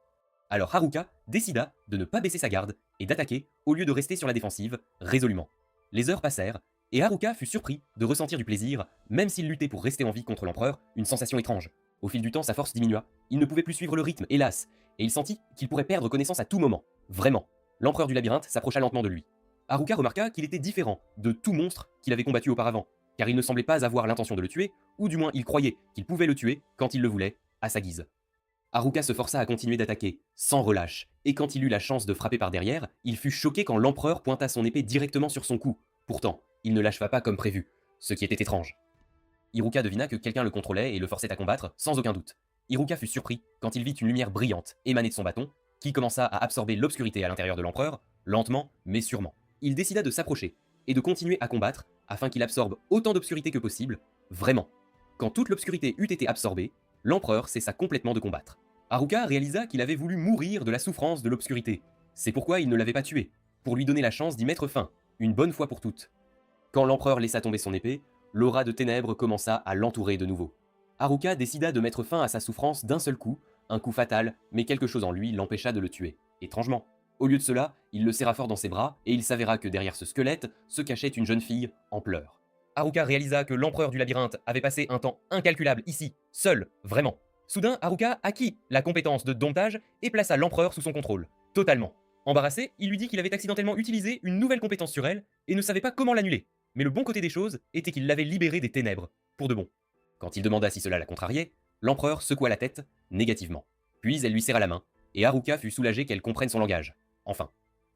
Alors Haruka décida de ne pas baisser sa garde et d'attaquer au lieu de rester sur la défensive, résolument. Les heures passèrent, et Haruka fut surpris de ressentir du plaisir, même s'il luttait pour rester en vie contre l'empereur, une sensation étrange. Au fil du temps, sa force diminua, il ne pouvait plus suivre le rythme, hélas, et il sentit qu'il pourrait perdre connaissance à tout moment. Vraiment. L'empereur du labyrinthe s'approcha lentement de lui. Haruka remarqua qu'il était différent de tout monstre qu'il avait combattu auparavant, car il ne semblait pas avoir l'intention de le tuer, ou du moins il croyait qu'il pouvait le tuer quand il le voulait, à sa guise. Haruka se força à continuer d'attaquer, sans relâche, et quand il eut la chance de frapper par derrière, il fut choqué quand l'empereur pointa son épée directement sur son cou. Pourtant, il ne l'acheva pas comme prévu, ce qui était étrange. Hiruka devina que quelqu'un le contrôlait et le forçait à combattre, sans aucun doute. Hiruka fut surpris quand il vit une lumière brillante émaner de son bâton, qui commença à absorber l'obscurité à l'intérieur de l'empereur, lentement mais sûrement. Il décida de s'approcher et de continuer à combattre afin qu'il absorbe autant d'obscurité que possible, vraiment. Quand toute l'obscurité eut été absorbée, l'empereur cessa complètement de combattre. Haruka réalisa qu'il avait voulu mourir de la souffrance de l'obscurité. C'est pourquoi il ne l'avait pas tué, pour lui donner la chance d'y mettre fin, une bonne fois pour toutes. Quand l'empereur laissa tomber son épée, l'aura de ténèbres commença à l'entourer de nouveau. Haruka décida de mettre fin à sa souffrance d'un seul coup, un coup fatal, mais quelque chose en lui l'empêcha de le tuer. Étrangement. Au lieu de cela, il le serra fort dans ses bras, et il s'avéra que derrière ce squelette se cachait une jeune fille en pleurs. Haruka réalisa que l'empereur du labyrinthe avait passé un temps incalculable ici, seul, vraiment. Soudain, Haruka acquit la compétence de domptage et plaça l'empereur sous son contrôle, totalement. Embarrassé, il lui dit qu'il avait accidentellement utilisé une nouvelle compétence sur elle et ne savait pas comment l'annuler. Mais le bon côté des choses était qu'il l'avait libérée des ténèbres, pour de bon. Quand il demanda si cela la contrariait, l'empereur secoua la tête, négativement. Puis elle lui serra la main, et Haruka fut soulagé qu'elle comprenne son langage. Enfin,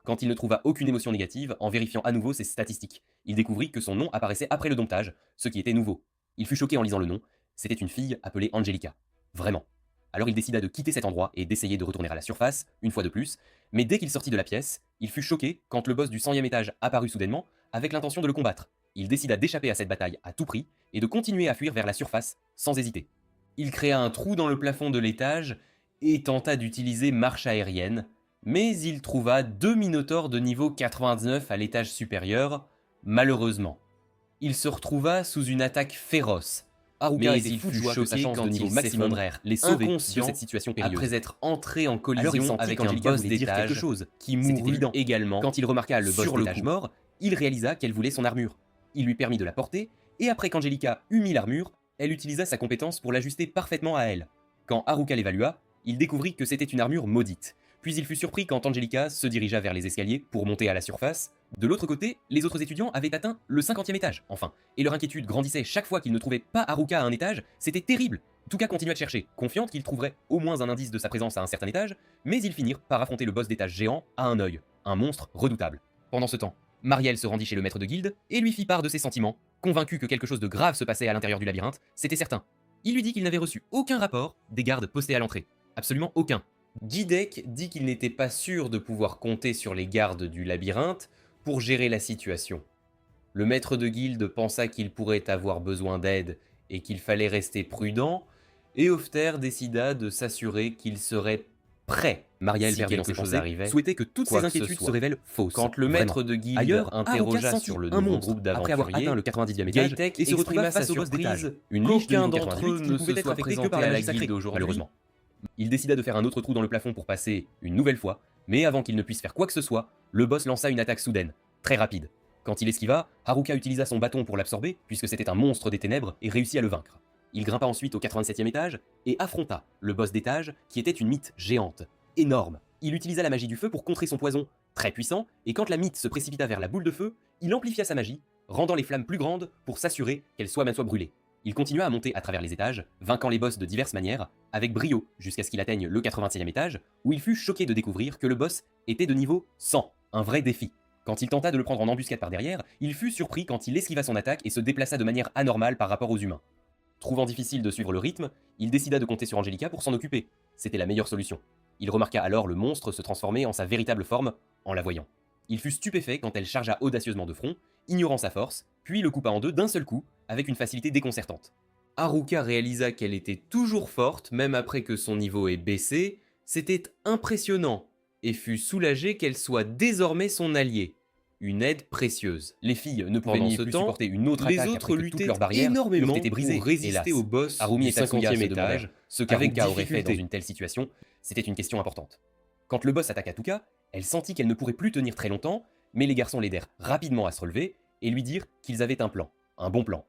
quand il ne trouva aucune émotion négative, en vérifiant à nouveau ses statistiques, il découvrit que son nom apparaissait après le domptage, ce qui était nouveau. Il fut choqué en lisant le nom, c'était une fille appelée Angelica. Vraiment. Alors il décida de quitter cet endroit et d'essayer de retourner à la surface, une fois de plus, mais dès qu'il sortit de la pièce, il fut choqué quand le boss du 100e étage apparut soudainement, avec l'intention de le combattre. Il décida d'échapper à cette bataille à tout prix, et de continuer à fuir vers la surface, sans hésiter. Il créa un trou dans le plafond de l'étage, et tenta d'utiliser marche aérienne, mais il trouva 2 minotaures de niveau 99 à l'étage supérieur, malheureusement. Il se retrouva sous une attaque féroce. Haruka était fou de joie que sa chance de niveau maximum les sauver de cette situation périlleuse. Après être entré en collision avec un boss d'étage quelque chose qui mourut également. Quand il remarqua le boss d'étage mort, il réalisa qu'elle voulait son armure. Il lui permit de la porter, et après qu'Angelica eut mis l'armure, elle utilisa sa compétence pour l'ajuster parfaitement à elle. Quand Haruka l'évalua, il découvrit que c'était une armure maudite. Puis il fut surpris quand Angelica se dirigea vers les escaliers pour monter à la surface. De l'autre côté, les autres étudiants avaient atteint le 50e étage, enfin, et leur inquiétude grandissait chaque fois qu'ils ne trouvaient pas Haruka à un étage, c'était terrible. Touka continua de chercher, confiante qu'ils trouveraient au moins un indice de sa présence à un certain étage, mais ils finirent par affronter le boss d'étage géant à un œil, un monstre redoutable. Pendant ce temps, Marielle se rendit chez le maître de guilde et lui fit part de ses sentiments, convaincu que quelque chose de grave se passait à l'intérieur du labyrinthe, c'était certain. Il lui dit qu'il n'avait reçu aucun rapport des gardes postés à l'entrée, absolument aucun. Guidek dit qu'il n'était pas sûr de pouvoir compter sur les gardes du labyrinthe pour gérer la situation. Le maître de guilde pensa qu'il pourrait avoir besoin d'aide et qu'il fallait rester prudent, et Hofter décida de s'assurer qu'il serait prêt. Marielle, si quelque chose arrivait, souhaitait que toutes ses inquiétudes se révèlent fausses. Quand le maître de guilde interrogea sur le nouveau groupe d'aventuriers, après avoir atteint le 90e étage, et se retrouva face au boss d'étage, qu'aucun d'entre eux ne pouvait être affecté que par la magie sacrée, malheureusement. Il décida de faire un autre trou dans le plafond pour passer une nouvelle fois, mais avant qu'il ne puisse faire quoi que ce soit, le boss lança une attaque soudaine, très rapide. Quand il esquiva, Haruka utilisa son bâton pour l'absorber, puisque c'était un monstre des ténèbres, et réussit à le vaincre. Il grimpa ensuite au 87e étage, et affronta le boss d'étage, qui était une mythe géante, énorme. Il utilisa la magie du feu pour contrer son poison, très puissant, et quand la mythe se précipita vers la boule de feu, il amplifia sa magie, rendant les flammes plus grandes pour s'assurer qu'elles soient même soit brûlées. Il continua à monter à travers les étages, vainquant les boss de diverses manières, avec brio, jusqu'à ce qu'il atteigne le 80e étage, où il fut choqué de découvrir que le boss était de niveau 100, un vrai défi. Quand il tenta de le prendre en embuscade par derrière, il fut surpris quand il esquiva son attaque et se déplaça de manière anormale par rapport aux humains. Trouvant difficile de suivre le rythme, il décida de compter sur Angelica pour s'en occuper. C'était la meilleure solution. Il remarqua alors le monstre se transformer en sa véritable forme, en la voyant. Il fut stupéfait quand elle chargea audacieusement de front, ignorant sa force, puis le coupa en deux d'un seul coup, avec une facilité déconcertante. Haruka réalisa qu'elle était toujours forte, même après que son niveau ait baissé, c'était impressionnant, et fut soulagé qu'elle soit désormais son allié. Une aide précieuse. Les filles ne pouvaient ni plus supporter une autre attaque après que toutes leurs barrières ont été brisées pour résister au boss Harumi et Tatsuya 50e étage, ce qu'Haruka aurait fait dans une telle situation, c'était une question importante. Quand le boss attaqua Touka, elle sentit qu'elle ne pourrait plus tenir très longtemps, mais les garçons l'aidèrent rapidement à se relever et lui dirent qu'ils avaient un plan, un bon plan.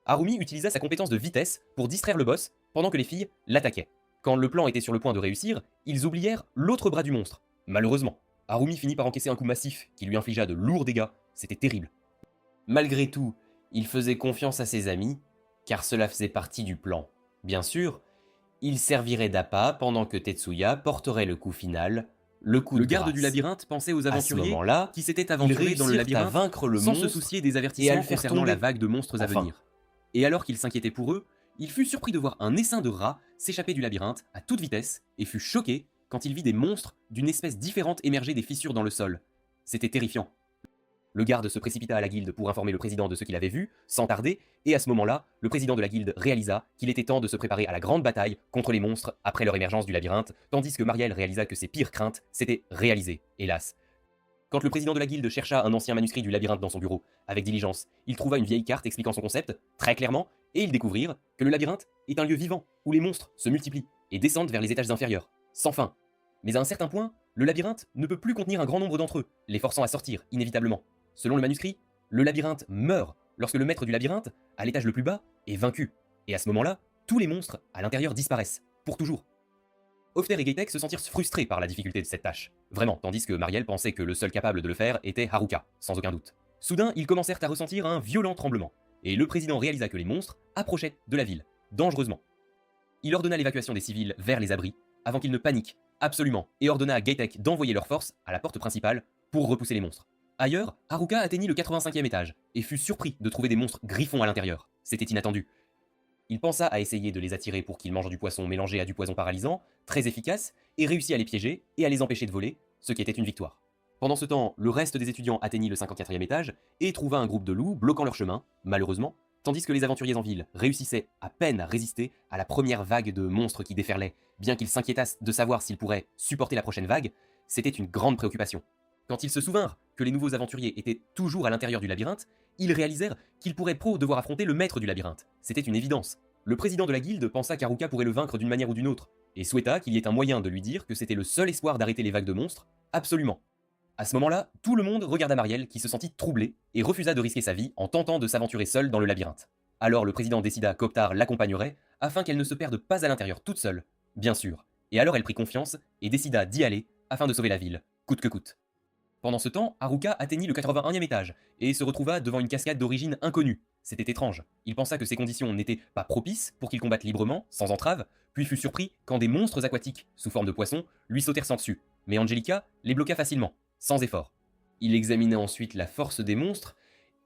Harumi utilisa sa compétence de vitesse pour distraire le boss pendant que les filles l'attaquaient. Quand le plan était sur le point de réussir, ils oublièrent l'autre bras du monstre. Malheureusement, Harumi finit par encaisser un coup massif qui lui infligea de lourds dégâts, c'était terrible. Malgré tout, il faisait confiance à ses amis, car cela faisait partie du plan. Bien sûr, il servirait d'appât pendant que Tetsuya porterait le coup final, le coup de grâce. Le garde du labyrinthe pensait aux aventuriers qui s'étaient aventurés dans le labyrinthe vaincre le sans se soucier des avertissements concernant la vague de monstres à venir. Et alors qu'il s'inquiétait pour eux, il fut surpris de voir un essaim de rats s'échapper du labyrinthe à toute vitesse et fut choqué quand il vit des monstres d'une espèce différente émerger des fissures dans le sol. C'était terrifiant. Le garde se précipita à la guilde pour informer le président de ce qu'il avait vu, sans tarder, et à ce moment-là, le président de la guilde réalisa qu'il était temps de se préparer à la grande bataille contre les monstres après leur émergence du labyrinthe, tandis que Marielle réalisa que ses pires craintes s'étaient réalisées, hélas. Quand le président de la guilde chercha un ancien manuscrit du labyrinthe dans son bureau, avec diligence, il trouva une vieille carte expliquant son concept, très clairement, et ils découvrirent que le labyrinthe est un lieu vivant, où les monstres se multiplient et descendent vers les étages inférieurs, sans fin. Mais à un certain point, le labyrinthe ne peut plus contenir un grand nombre d'entre eux, les forçant à sortir, inévitablement. Selon le manuscrit, le labyrinthe meurt lorsque le maître du labyrinthe, à l'étage le plus bas, est vaincu. Et à ce moment-là, tous les monstres à l'intérieur disparaissent, pour toujours. Hofter et Gaitek se sentirent frustrés par la difficulté de cette tâche. Vraiment, tandis que Marielle pensait que le seul capable de le faire était Haruka, sans aucun doute. Soudain, ils commencèrent à ressentir un violent tremblement, et le président réalisa que les monstres approchaient de la ville, dangereusement. Il ordonna l'évacuation des civils vers les abris, avant qu'ils ne paniquent, absolument, et ordonna à Gaitek d'envoyer leurs forces à la porte principale pour repousser les monstres. Ailleurs, Haruka atteignit le 85e étage, et fut surpris de trouver des monstres griffons à l'intérieur. C'était inattendu. Il pensa à essayer de les attirer pour qu'ils mangent du poisson mélangé à du poison paralysant, très efficace, et réussit à les piéger et à les empêcher de voler, ce qui était une victoire. Pendant ce temps, le reste des étudiants atteignit le 54e étage et trouva un groupe de loups bloquant leur chemin, malheureusement, tandis que les aventuriers en ville réussissaient à peine à résister à la première vague de monstres qui déferlaient. Bien qu'ils s'inquiétassent de savoir s'ils pourraient supporter la prochaine vague, c'était une grande préoccupation. Quand ils se souvinrent que les nouveaux aventuriers étaient toujours à l'intérieur du labyrinthe, ils réalisèrent qu'ils pourraient devoir affronter le maître du labyrinthe. C'était une évidence. Le président de la guilde pensa qu'Haruka pourrait le vaincre d'une manière ou d'une autre, et souhaita qu'il y ait un moyen de lui dire que c'était le seul espoir d'arrêter les vagues de monstres, absolument. À ce moment-là, tout le monde regarda Marielle qui se sentit troublée et refusa de risquer sa vie en tentant de s'aventurer seule dans le labyrinthe. Alors le président décida qu'Optar l'accompagnerait afin qu'elle ne se perde pas à l'intérieur toute seule, bien sûr. Et alors elle prit confiance et décida d'y aller afin de sauver la ville, coûte que coûte. Pendant ce temps, Haruka atteignit le 81e étage et se retrouva devant une cascade d'origine inconnue. C'était étrange. Il pensa que ces conditions n'étaient pas propices pour qu'il combatte librement, sans entrave, puis fut surpris quand des monstres aquatiques, sous forme de poissons, lui sautèrent sans dessus. Mais Angelica les bloqua facilement, sans effort. Il examina ensuite la force des monstres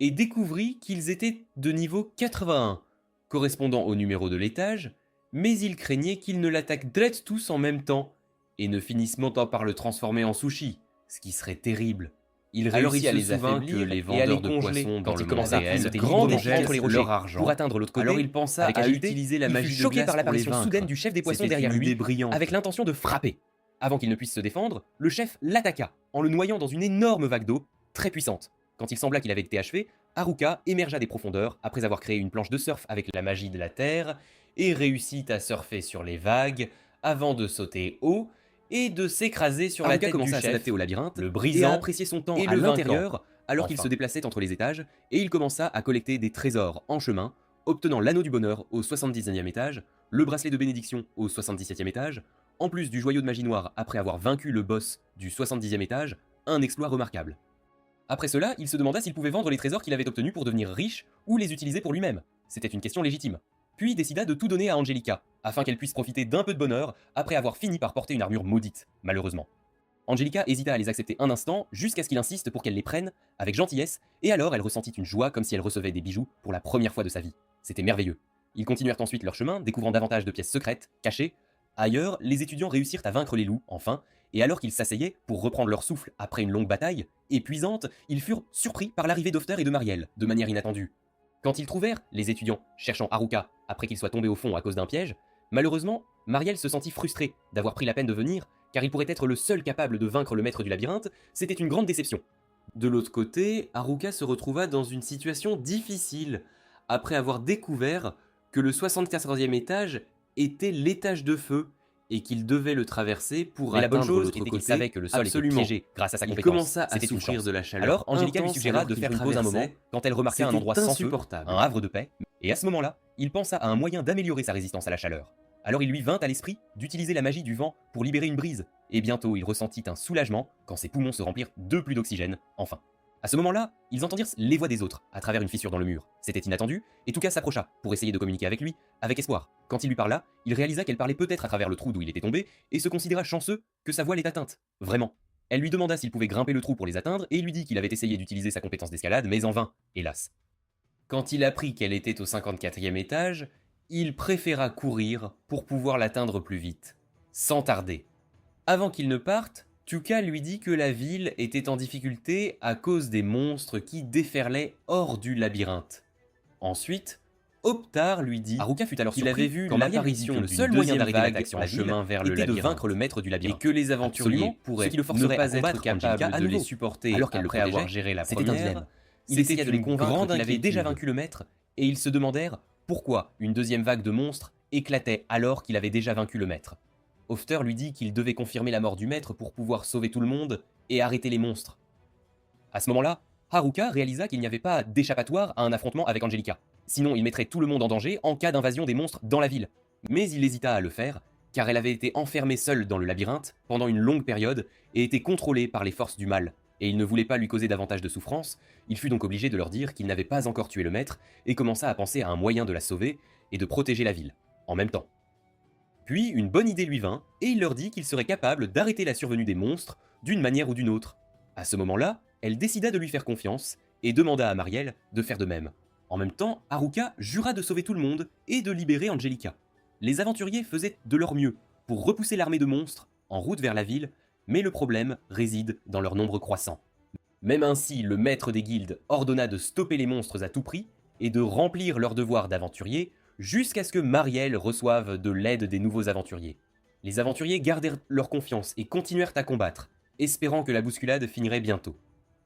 et découvrit qu'ils étaient de niveau 81, correspondant au numéro de l'étage, mais il craignait qu'ils ne l'attaquent direct tous en même temps et ne finissent montant par le transformer en sushi, ce qui serait terrible. Il réussit à les affaiblir et à les congeler quand il commença à se grand entre les rochers pour atteindre l'autre côté. Alors il pensa à utiliser la magie de glace choqué par l'apparition soudaine du chef des poissons derrière lui, avec l'intention de frapper. Avant qu'il ne puisse se défendre, le chef l'attaqua en le noyant dans une énorme vague d'eau très puissante. Quand il sembla qu'il avait été achevé, Haruka émergea des profondeurs après avoir créé une planche de surf avec la magie de la terre et réussit à surfer sur les vagues avant de sauter haut et de s'écraser sur la tête du chef. Haruka commença à s'adapter au labyrinthe, le brisant, et à apprécier son temps à l'intérieur alors qu'il se déplaçait entre les étages, et il commença à collecter des trésors en chemin, obtenant l'anneau du bonheur au 70e étage, le bracelet de bénédiction au 77e étage, en plus du joyau de magie noire après avoir vaincu le boss du 70e étage, un exploit remarquable. Après cela, il se demanda s'il pouvait vendre les trésors qu'il avait obtenus pour devenir riche ou les utiliser pour lui-même. C'était une question légitime. Puis décida de tout donner à Angelica, afin qu'elle puisse profiter d'un peu de bonheur après avoir fini par porter une armure maudite, malheureusement. Angelica hésita à les accepter un instant, jusqu'à ce qu'il insiste pour qu'elle les prenne, avec gentillesse, et alors elle ressentit une joie comme si elle recevait des bijoux pour la première fois de sa vie. C'était merveilleux. Ils continuèrent ensuite leur chemin, découvrant davantage de pièces secrètes, cachées. Ailleurs, les étudiants réussirent à vaincre les loups, enfin, et alors qu'ils s'asseyaient pour reprendre leur souffle après une longue bataille, épuisante, ils furent surpris par l'arrivée d'Ofter et de Marielle, de manière inattendue. Quand ils trouvèrent les étudiants cherchant Haruka après qu'il soit tombé au fond à cause d'un piège, malheureusement, Marielle se sentit frustrée d'avoir pris la peine de venir, car il pourrait être le seul capable de vaincre le maître du labyrinthe, c'était une grande déception. De l'autre côté, Haruka se retrouva dans une situation difficile, après avoir découvert que le 74e étage était l'étage de feu, et qu'il devait le traverser pour atteindre l'autre côté. Mais la bonne chose était qu'il savait que le sol était piégé grâce à sa compétence. Il commença à souffrir de la chaleur. Alors Angelica lui suggéra de faire une pause un moment quand elle remarqua un endroit sans feu, un havre de paix, et à ce moment-là, il pensa à un moyen d'améliorer sa résistance à la chaleur. Alors il lui vint à l'esprit d'utiliser la magie du vent pour libérer une brise, et bientôt il ressentit un soulagement quand ses poumons se remplirent de plus d'oxygène, enfin. À ce moment-là, ils entendirent les voix des autres à travers une fissure dans le mur. C'était inattendu, et Touka s'approcha pour essayer de communiquer avec lui, avec espoir. Quand il lui parla, il réalisa qu'elle parlait peut-être à travers le trou d'où il était tombé, et se considéra chanceux que sa voix l'ait atteinte. Vraiment. Elle lui demanda s'il pouvait grimper le trou pour les atteindre, et il lui dit qu'il avait essayé d'utiliser sa compétence d'escalade, mais en vain, hélas. Quand il apprit qu'elle était au 54e étage, il préféra courir pour pouvoir l'atteindre plus vite, sans tarder. Avant qu'il ne parte, Touka lui dit que la ville était en difficulté à cause des monstres qui déferlaient hors du labyrinthe. Ensuite, Optar lui dit Haruka fut alors qu'il avait vu l'apparition, le seul moyen d'arrêter l'attaque sur le chemin vers le labyrinthe, était de vaincre le maître du labyrinthe, et que les aventuriers pourraient ne pas être capables de les supporter alors qu'après avoir géré la première, il essaya de les convaincre qu'il avait déjà vaincu le maître, et ils se demandèrent pourquoi une deuxième vague de monstres éclatait alors qu'il avait déjà vaincu le maître. Ofter lui dit qu'il devait confirmer la mort du maître pour pouvoir sauver tout le monde et arrêter les monstres. À ce moment-là, Haruka réalisa qu'il n'y avait pas d'échappatoire à un affrontement avec Angelica. Sinon, il mettrait tout le monde en danger en cas d'invasion des monstres dans la ville. Mais il hésita à le faire, car elle avait été enfermée seule dans le labyrinthe pendant une longue période et était contrôlée par les forces du mal. et il ne voulait pas lui causer davantage de souffrance, il fut donc obligé de leur dire qu'il n'avait pas encore tué le maître et commença à penser à un moyen de la sauver et de protéger la ville, en même temps. Puis une bonne idée lui vint, et il leur dit qu'il serait capable d'arrêter la survenue des monstres d'une manière ou d'une autre. À ce moment-là, elle décida de lui faire confiance et demanda à Marielle de faire de même. En même temps, Haruka jura de sauver tout le monde et de libérer Angelica. Les aventuriers faisaient de leur mieux pour repousser l'armée de monstres en route vers la ville, mais le problème réside dans leur nombre croissant. Même ainsi, le maître des guildes ordonna de stopper les monstres à tout prix et de remplir leur devoir d'aventurier jusqu'à ce que Marielle reçoive de l'aide des nouveaux aventuriers. Les aventuriers gardèrent leur confiance et continuèrent à combattre, espérant que la bousculade finirait bientôt.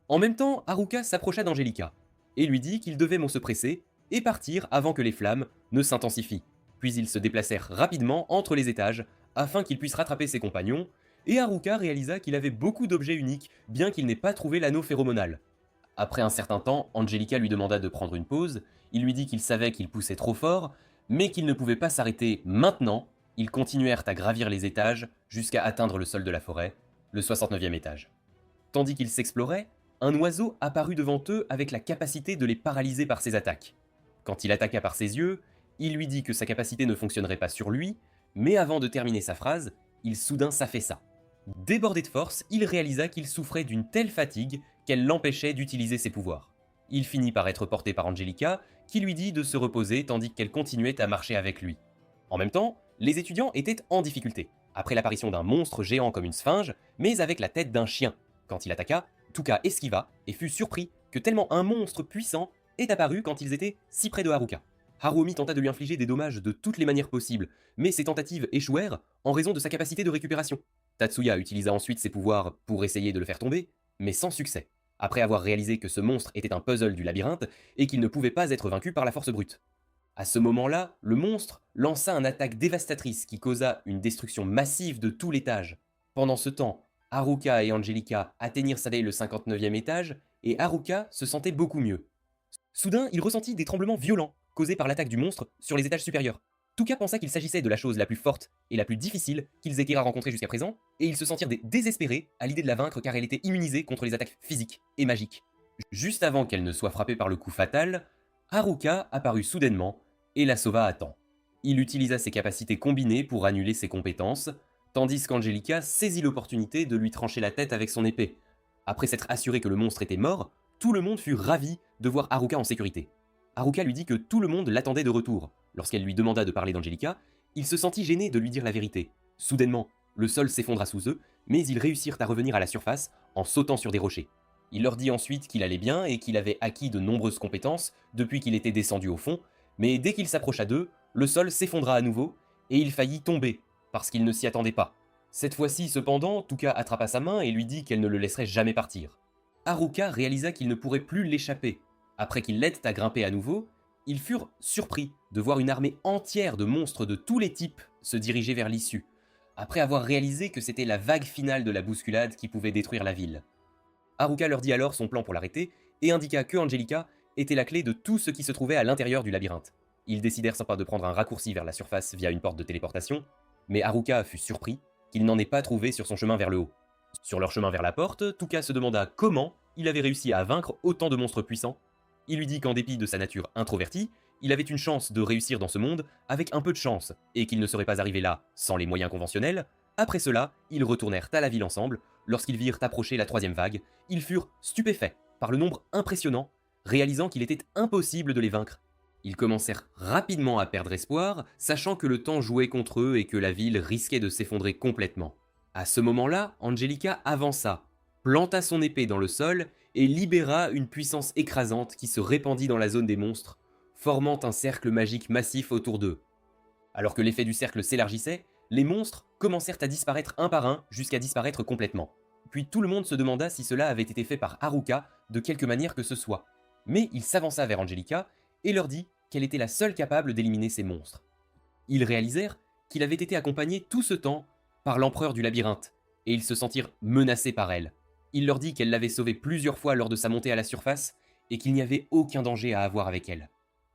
En même temps, Haruka s'approcha d'Angelica et lui dit qu'ils devaient se presser et partir avant que les flammes ne s'intensifient. Puis ils se déplacèrent rapidement entre les étages afin qu'ils puissent rattraper ses compagnons, et Haruka réalisa qu'il avait beaucoup d'objets uniques, bien qu'il n'ait pas trouvé l'anneau phéromonal. Après un certain temps, Angelica lui demanda de prendre une pause, il lui dit qu'il savait qu'il poussait trop fort, mais qu'il ne pouvait pas s'arrêter maintenant. Ils continuèrent à gravir les étages jusqu'à atteindre le sol de la forêt, le 69e étage. Tandis qu'ils s'exploraient, un oiseau apparut devant eux avec la capacité de les paralyser par ses attaques. Quand il attaqua par ses yeux, il lui dit que sa capacité ne fonctionnerait pas sur lui, mais avant de terminer sa phrase, il soudain s'affaissa. Débordé de force, il réalisa qu'il souffrait d'une telle fatigue qu'elle l'empêchait d'utiliser ses pouvoirs. Il finit par être porté par Angelica, qui lui dit de se reposer tandis qu'elle continuait à marcher avec lui. En même temps, les étudiants étaient en difficulté, après l'apparition d'un monstre géant comme une sphinge, mais avec la tête d'un chien. Quand il attaqua, Tuka esquiva et fut surpris que tellement un monstre puissant est apparu quand ils étaient si près de Haruka. Haruomi tenta de lui infliger des dommages de toutes les manières possibles, mais ses tentatives échouèrent en raison de sa capacité de récupération. Tatsuya utilisa ensuite ses pouvoirs pour essayer de le faire tomber, mais sans succès, après avoir réalisé que ce monstre était un puzzle du labyrinthe et qu'il ne pouvait pas être vaincu par la force brute. À ce moment-là, le monstre lança une attaque dévastatrice qui causa une destruction massive de tout l'étage. Pendant ce temps, Haruka et Angelica atteignirent le 59e étage et Haruka se sentait beaucoup mieux. Soudain, il ressentit des tremblements violents causés par l'attaque du monstre sur les étages supérieurs. Tuka pensa qu'il s'agissait de la chose la plus forte et la plus difficile qu'ils aient été à rencontrer jusqu'à présent, et ils se sentirent désespérés à l'idée de la vaincre car elle était immunisée contre les attaques physiques et magiques. Juste avant qu'elle ne soit frappée par le coup fatal, Haruka apparut soudainement et la sauva à temps. Il utilisa ses capacités combinées pour annuler ses compétences, tandis qu'Angelica saisit l'opportunité de lui trancher la tête avec son épée. Après s'être assuré que le monstre était mort, tout le monde fut ravi de voir Haruka en sécurité. Haruka lui dit que tout le monde l'attendait de retour. Lorsqu'elle lui demanda de parler d'Angelica, il se sentit gêné de lui dire la vérité. Soudainement, le sol s'effondra sous eux, mais ils réussirent à revenir à la surface en sautant sur des rochers. Il leur dit ensuite qu'il allait bien et qu'il avait acquis de nombreuses compétences depuis qu'il était descendu au fond, mais dès qu'il s'approcha d'eux, le sol s'effondra à nouveau et il faillit tomber, parce qu'il ne s'y attendait pas. Cette fois-ci, cependant, Tuka attrapa sa main et lui dit qu'elle ne le laisserait jamais partir. Haruka réalisa qu'il ne pourrait plus l'échapper. Après qu'ils l'aident à grimper à nouveau, ils furent surpris de voir une armée entière de monstres de tous les types se diriger vers l'issue, après avoir réalisé que c'était la vague finale de la bousculade qui pouvait détruire la ville. Haruka leur dit alors son plan pour l'arrêter et indiqua que Angelica était la clé de tout ce qui se trouvait à l'intérieur du labyrinthe. Ils décidèrent sympa de prendre un raccourci vers la surface via une porte de téléportation, mais Haruka fut surpris qu'il n'en ait pas trouvé sur son chemin vers le haut. Sur leur chemin vers la porte, Tuka se demanda comment il avait réussi à vaincre autant de monstres puissants. Il lui dit qu'en dépit de sa nature introvertie, il avait une chance de réussir dans ce monde avec un peu de chance, et qu'il ne serait pas arrivé là sans les moyens conventionnels. Après cela, ils retournèrent à la ville ensemble. Lorsqu'ils virent approcher la troisième vague, ils furent stupéfaits par le nombre impressionnant, réalisant qu'il était impossible de les vaincre. Ils commencèrent rapidement à perdre espoir, sachant que le temps jouait contre eux et que la ville risquait de s'effondrer complètement. À ce moment-là, Angelica avança, planta son épée dans le sol et libéra une puissance écrasante qui se répandit dans la zone des monstres, formant un cercle magique massif autour d'eux. Alors que l'effet du cercle s'élargissait, les monstres commencèrent à disparaître un par un jusqu'à disparaître complètement. Puis tout le monde se demanda si cela avait été fait par Haruka de quelque manière que ce soit. Mais il s'avança vers Angelica et leur dit qu'elle était la seule capable d'éliminer ces monstres. Ils réalisèrent qu'il avait été accompagné tout ce temps par l'empereur du labyrinthe, et ils se sentirent menacés par elle. Il leur dit qu'elle l'avait sauvée plusieurs fois lors de sa montée à la surface, et qu'il n'y avait aucun danger à avoir avec elle.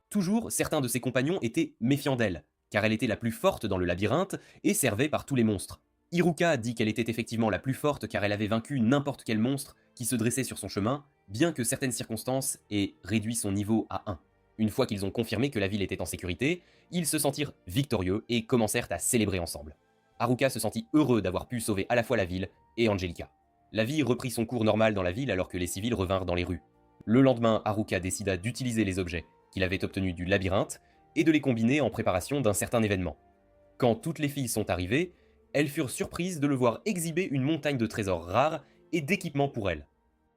Toujours, certains de ses compagnons étaient méfiants d'elle, car elle était la plus forte dans le labyrinthe et servait par tous les monstres. Iruka dit qu'elle était effectivement la plus forte car elle avait vaincu n'importe quel monstre qui se dressait sur son chemin, bien que certaines circonstances aient réduit son niveau à 1. Une fois qu'ils ont confirmé que la ville était en sécurité, ils se sentirent victorieux et commencèrent à célébrer ensemble. Haruka se sentit heureux d'avoir pu sauver à la fois la ville et Angelica. La vie reprit son cours normal dans la ville alors que les civils revinrent dans les rues. Le lendemain, Haruka décida d'utiliser les objets qu'il avait obtenus du labyrinthe et de les combiner en préparation d'un certain événement. Quand toutes les filles sont arrivées, elles furent surprises de le voir exhiber une montagne de trésors rares et d'équipements pour elles.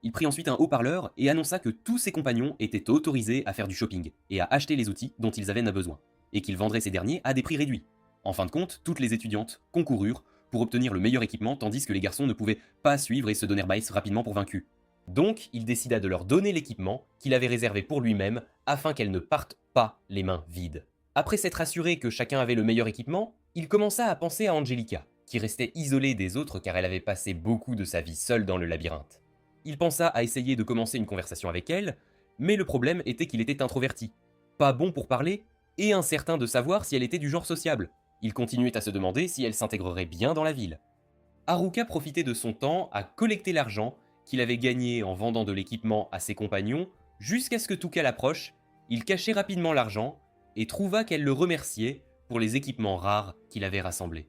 Il prit ensuite un haut-parleur et annonça que tous ses compagnons étaient autorisés à faire du shopping et à acheter les outils dont ils avaient besoin, et qu'il vendrait ces derniers à des prix réduits. En fin de compte, toutes les étudiantes concoururent pour obtenir le meilleur équipement tandis que les garçons ne pouvaient pas suivre et se donnèrent Bice rapidement pour vaincus. Donc, il décida de leur donner l'équipement qu'il avait réservé pour lui-même afin qu'elles ne partent pas les mains vides. Après s'être assuré que chacun avait le meilleur équipement, il commença à penser à Angelica, qui restait isolée des autres car elle avait passé beaucoup de sa vie seule dans le labyrinthe. Il pensa à essayer de commencer une conversation avec elle, mais le problème était qu'il était introverti, pas bon pour parler, et incertain de savoir si elle était du genre sociable. Il continuait à se demander si elle s'intégrerait bien dans la ville. Haruka profitait de son temps à collecter l'argent qu'il avait gagné en vendant de l'équipement à ses compagnons, jusqu'à ce que Touka l'approche, il cachait rapidement l'argent et trouva qu'elle le remerciait pour les équipements rares qu'il avait rassemblés.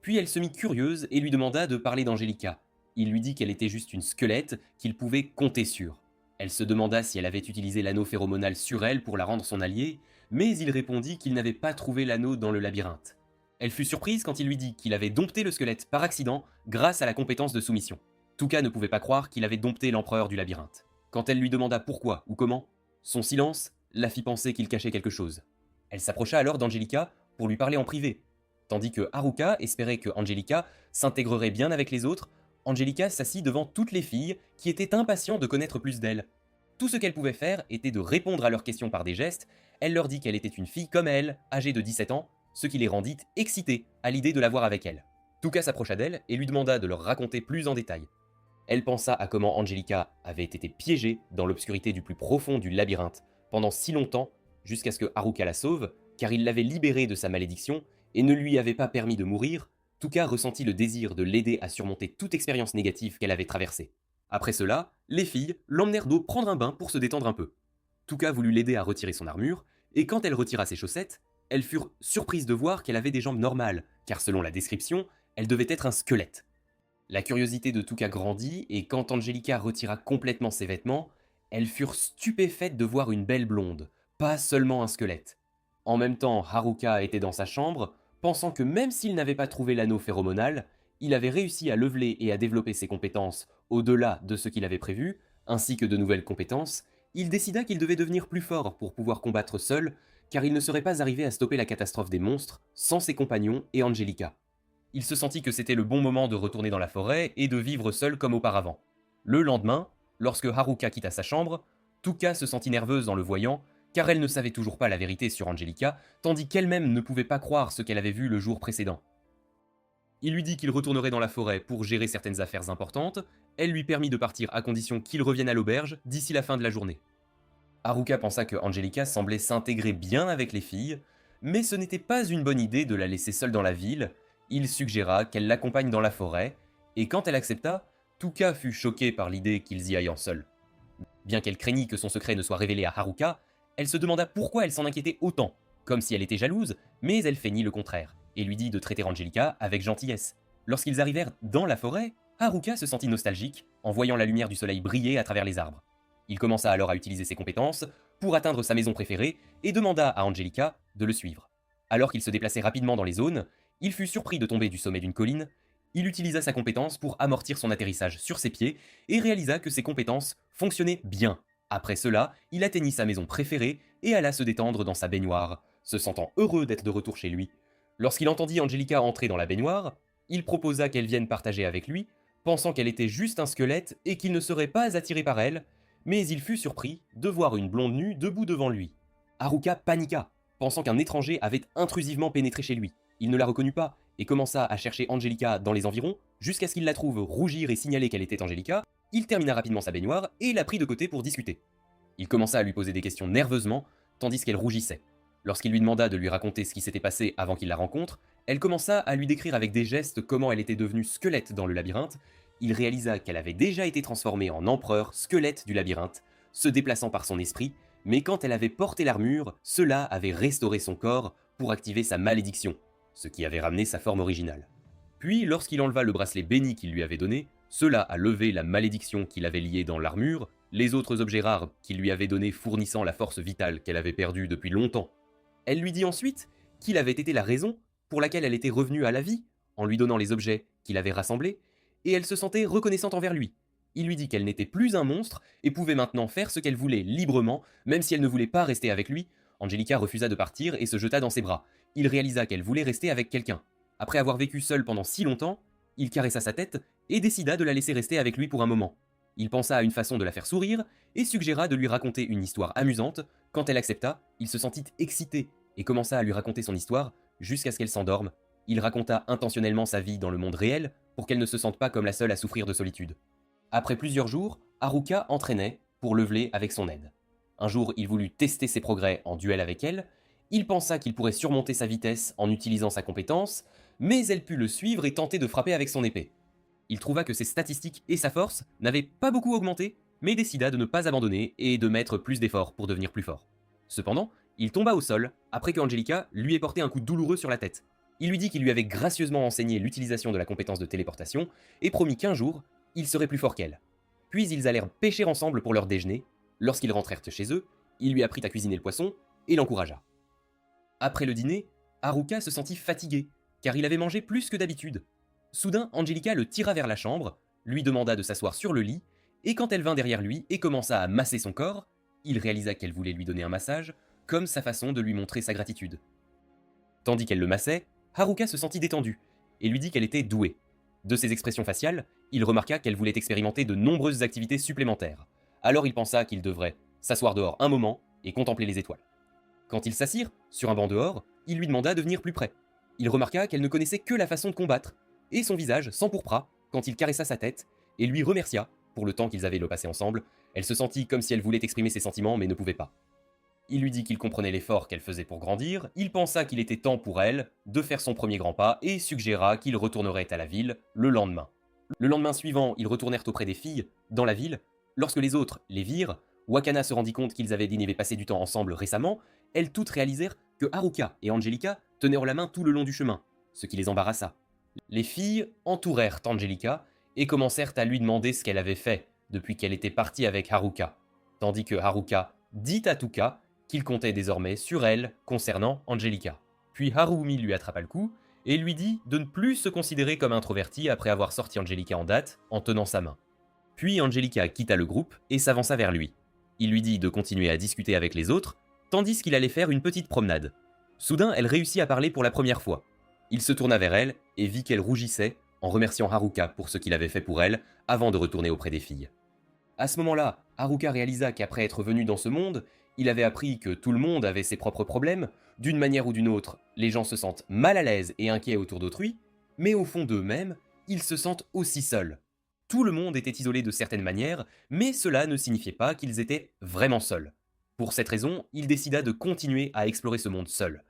Puis elle se mit curieuse et lui demanda de parler d'Angelica. Il lui dit qu'elle était juste une squelette qu'il pouvait compter sur. Elle se demanda si elle avait utilisé l'anneau phéromonal sur elle pour la rendre son alliée, mais il répondit qu'il n'avait pas trouvé l'anneau dans le labyrinthe. Elle fut surprise quand il lui dit qu'il avait dompté le squelette par accident grâce à la compétence de soumission. Touka ne pouvait pas croire qu'il avait dompté l'empereur du labyrinthe. Quand elle lui demanda pourquoi ou comment, son silence la fit penser qu'il cachait quelque chose. Elle s'approcha alors d'Angelica pour lui parler en privé. Tandis que Haruka espérait que Angelica s'intégrerait bien avec les autres, Angelica s'assit devant toutes les filles qui étaient impatientes de connaître plus d'elle. Tout ce qu'elle pouvait faire était de répondre à leurs questions par des gestes. Elle leur dit qu'elle était une fille comme elle, âgée de 17 ans, ce qui les rendit excitées à l'idée de la voir avec elle. Touka s'approcha d'elle et lui demanda de leur raconter plus en détail. Elle pensa à comment Angelica avait été piégée dans l'obscurité du plus profond du labyrinthe pendant si longtemps jusqu'à ce que Haruka la sauve, car il l'avait libérée de sa malédiction et ne lui avait pas permis de mourir. Touka ressentit le désir de l'aider à surmonter toute expérience négative qu'elle avait traversée. Après cela, les filles l'emmenèrent d'eau prendre un bain pour se détendre un peu. Touka voulut l'aider à retirer son armure, et quand elle retira ses chaussettes, elles furent surprises de voir qu'elle avait des jambes normales, car selon la description, elle devait être un squelette. La curiosité de Touka grandit, et quand Angelica retira complètement ses vêtements, elles furent stupéfaites de voir une belle blonde, pas seulement un squelette. En même temps, Haruka était dans sa chambre, pensant que même s'il n'avait pas trouvé l'anneau phéromonal, il avait réussi à leveler et à développer ses compétences au-delà de ce qu'il avait prévu, ainsi que de nouvelles compétences. Il décida qu'il devait devenir plus fort pour pouvoir combattre seul, car il ne serait pas arrivé à stopper la catastrophe des monstres sans ses compagnons et Angelica. Il se sentit que c'était le bon moment de retourner dans la forêt et de vivre seul comme auparavant. Le lendemain, lorsque Haruka quitta sa chambre, Touka se sentit nerveuse en le voyant, car elle ne savait toujours pas la vérité sur Angelica, tandis qu'elle-même ne pouvait pas croire ce qu'elle avait vu le jour précédent. Il lui dit qu'il retournerait dans la forêt pour gérer certaines affaires importantes. Elle lui permit de partir à condition qu'il revienne à l'auberge d'ici la fin de la journée. Haruka pensa que Angelica semblait s'intégrer bien avec les filles, mais ce n'était pas une bonne idée de la laisser seule dans la ville. Il suggéra qu'elle l'accompagne dans la forêt, et quand elle accepta, Touka fut choquée par l'idée qu'ils y aillent seuls. Bien qu'elle craignît que son secret ne soit révélé à Haruka, elle se demanda pourquoi elle s'en inquiétait autant, comme si elle était jalouse, mais elle feignit le contraire, et lui dit de traiter Angelica avec gentillesse. Lorsqu'ils arrivèrent dans la forêt, Haruka se sentit nostalgique en voyant la lumière du soleil briller à travers les arbres. Il commença alors à utiliser ses compétences pour atteindre sa maison préférée et demanda à Angelica de le suivre. Alors qu'il se déplaçait rapidement dans les zones, il fut surpris de tomber du sommet d'une colline. Il utilisa sa compétence pour amortir son atterrissage sur ses pieds et réalisa que ses compétences fonctionnaient bien. Après cela, il atteignit sa maison préférée et alla se détendre dans sa baignoire, se sentant heureux d'être de retour chez lui. Lorsqu'il entendit Angelica entrer dans la baignoire, il proposa qu'elle vienne partager avec lui, pensant qu'elle était juste un squelette et qu'il ne serait pas attiré par elle, mais il fut surpris de voir une blonde nue debout devant lui. Haruka paniqua, pensant qu'un étranger avait intrusivement pénétré chez lui. Il ne la reconnut pas et commença à chercher Angelica dans les environs, jusqu'à ce qu'il la trouve rougir et signaler qu'elle était Angelica. Il termina rapidement sa baignoire et la prit de côté pour discuter. Il commença à lui poser des questions nerveusement, tandis qu'elle rougissait. Lorsqu'il lui demanda de lui raconter ce qui s'était passé avant qu'il la rencontre, Elle commença à lui décrire avec des gestes comment elle était devenue squelette dans le labyrinthe. Il réalisa qu'elle avait déjà été transformée en empereur squelette du labyrinthe, se déplaçant par son esprit, mais quand elle avait porté l'armure, cela avait restauré son corps pour activer sa malédiction, ce qui avait ramené sa forme originale. Puis, lorsqu'il enleva le bracelet béni qu'il lui avait donné, cela a levé la malédiction qu'il avait liée dans l'armure, les autres objets rares qu'il lui avait donnés fournissant la force vitale qu'elle avait perdue depuis longtemps. Elle lui dit ensuite qu'il avait été la raison pour laquelle elle était revenue à la vie, en lui donnant les objets qu'il avait rassemblés, et elle se sentait reconnaissante envers lui. Il lui dit qu'elle n'était plus un monstre et pouvait maintenant faire ce qu'elle voulait librement, même si elle ne voulait pas rester avec lui. Angelica refusa de partir et se jeta dans ses bras. Il réalisa qu'elle voulait rester avec quelqu'un. Après avoir vécu seul pendant si longtemps, il caressa sa tête et décida de la laisser rester avec lui pour un moment. Il pensa à une façon de la faire sourire et suggéra de lui raconter une histoire amusante. Quand elle accepta, il se sentit excité et commença à lui raconter son histoire jusqu'à ce qu'elle s'endorme. Il raconta intentionnellement sa vie dans le monde réel pour qu'elle ne se sente pas comme la seule à souffrir de solitude. Après plusieurs jours, Haruka entraînait pour leveler avec son aide. Un jour, il voulut tester ses progrès en duel avec elle. Il pensa qu'il pourrait surmonter sa vitesse en utilisant sa compétence, mais elle put le suivre et tenter de frapper avec son épée. Il trouva que ses statistiques et sa force n'avaient pas beaucoup augmenté, mais décida de ne pas abandonner et de mettre plus d'efforts pour devenir plus fort. Cependant, il tomba au sol après que Angelica lui ait porté un coup douloureux sur la tête. Il lui dit qu'il lui avait gracieusement enseigné l'utilisation de la compétence de téléportation et promit qu'un jour, il serait plus fort qu'elle. Puis ils allèrent pêcher ensemble pour leur déjeuner. Lorsqu'ils rentrèrent chez eux, il lui apprit à cuisiner le poisson et l'encouragea. Après le dîner, Haruka se sentit fatigué, car il avait mangé plus que d'habitude. Soudain, Angelica le tira vers la chambre, lui demanda de s'asseoir sur le lit, et quand elle vint derrière lui et commença à masser son corps, il réalisa qu'elle voulait lui donner un massage, comme sa façon de lui montrer sa gratitude. Tandis qu'elle le massait, Haruka se sentit détendue, et lui dit qu'elle était douée. De ses expressions faciales, il remarqua qu'elle voulait expérimenter de nombreuses activités supplémentaires. Alors il pensa qu'il devrait s'asseoir dehors un moment et contempler les étoiles. Quand ils s'assirent, sur un banc dehors, il lui demanda de venir plus près. Il remarqua qu'elle ne connaissait que la façon de combattre, et son visage s'empourpra quand il caressa sa tête et lui remercia pour le temps qu'ils avaient le passé ensemble. Elle se sentit comme si elle voulait exprimer ses sentiments mais ne pouvait pas. Il lui dit qu'il comprenait l'effort qu'elle faisait pour grandir, il pensa qu'il était temps pour elle de faire son premier grand pas et suggéra qu'il retournerait à la ville le lendemain. Le lendemain suivant, ils retournèrent auprès des filles, dans la ville. Lorsque les autres les virent, Wakana se rendit compte qu'ils avaient passé du temps ensemble récemment. Elles toutes réalisèrent que Haruka et Angelica tenaient la main tout le long du chemin, ce qui les embarrassa. Les filles entourèrent Angelica et commencèrent à lui demander ce qu'elle avait fait depuis qu'elle était partie avec Haruka, tandis que Haruka dit à Tuka qu'il comptait désormais sur elle concernant Angelica. Puis Harumi lui attrapa le cou et lui dit de ne plus se considérer comme introverti après avoir sorti Angelica en date en tenant sa main. Puis Angelica quitta le groupe et s'avança vers lui. Il lui dit de continuer à discuter avec les autres, tandis qu'il allait faire une petite promenade. Soudain, elle réussit à parler pour la première fois. Il se tourna vers elle et vit qu'elle rougissait en remerciant Haruka pour ce qu'il avait fait pour elle avant de retourner auprès des filles. À ce moment-là, Haruka réalisa qu'après être venu dans ce monde, il avait appris que tout le monde avait ses propres problèmes. D'une manière ou d'une autre, les gens se sentent mal à l'aise et inquiets autour d'autrui, mais au fond d'eux-mêmes, ils se sentent aussi seuls. Tout le monde était isolé de certaines manières, mais cela ne signifiait pas qu'ils étaient vraiment seuls. Pour cette raison, il décida de continuer à explorer ce monde seul.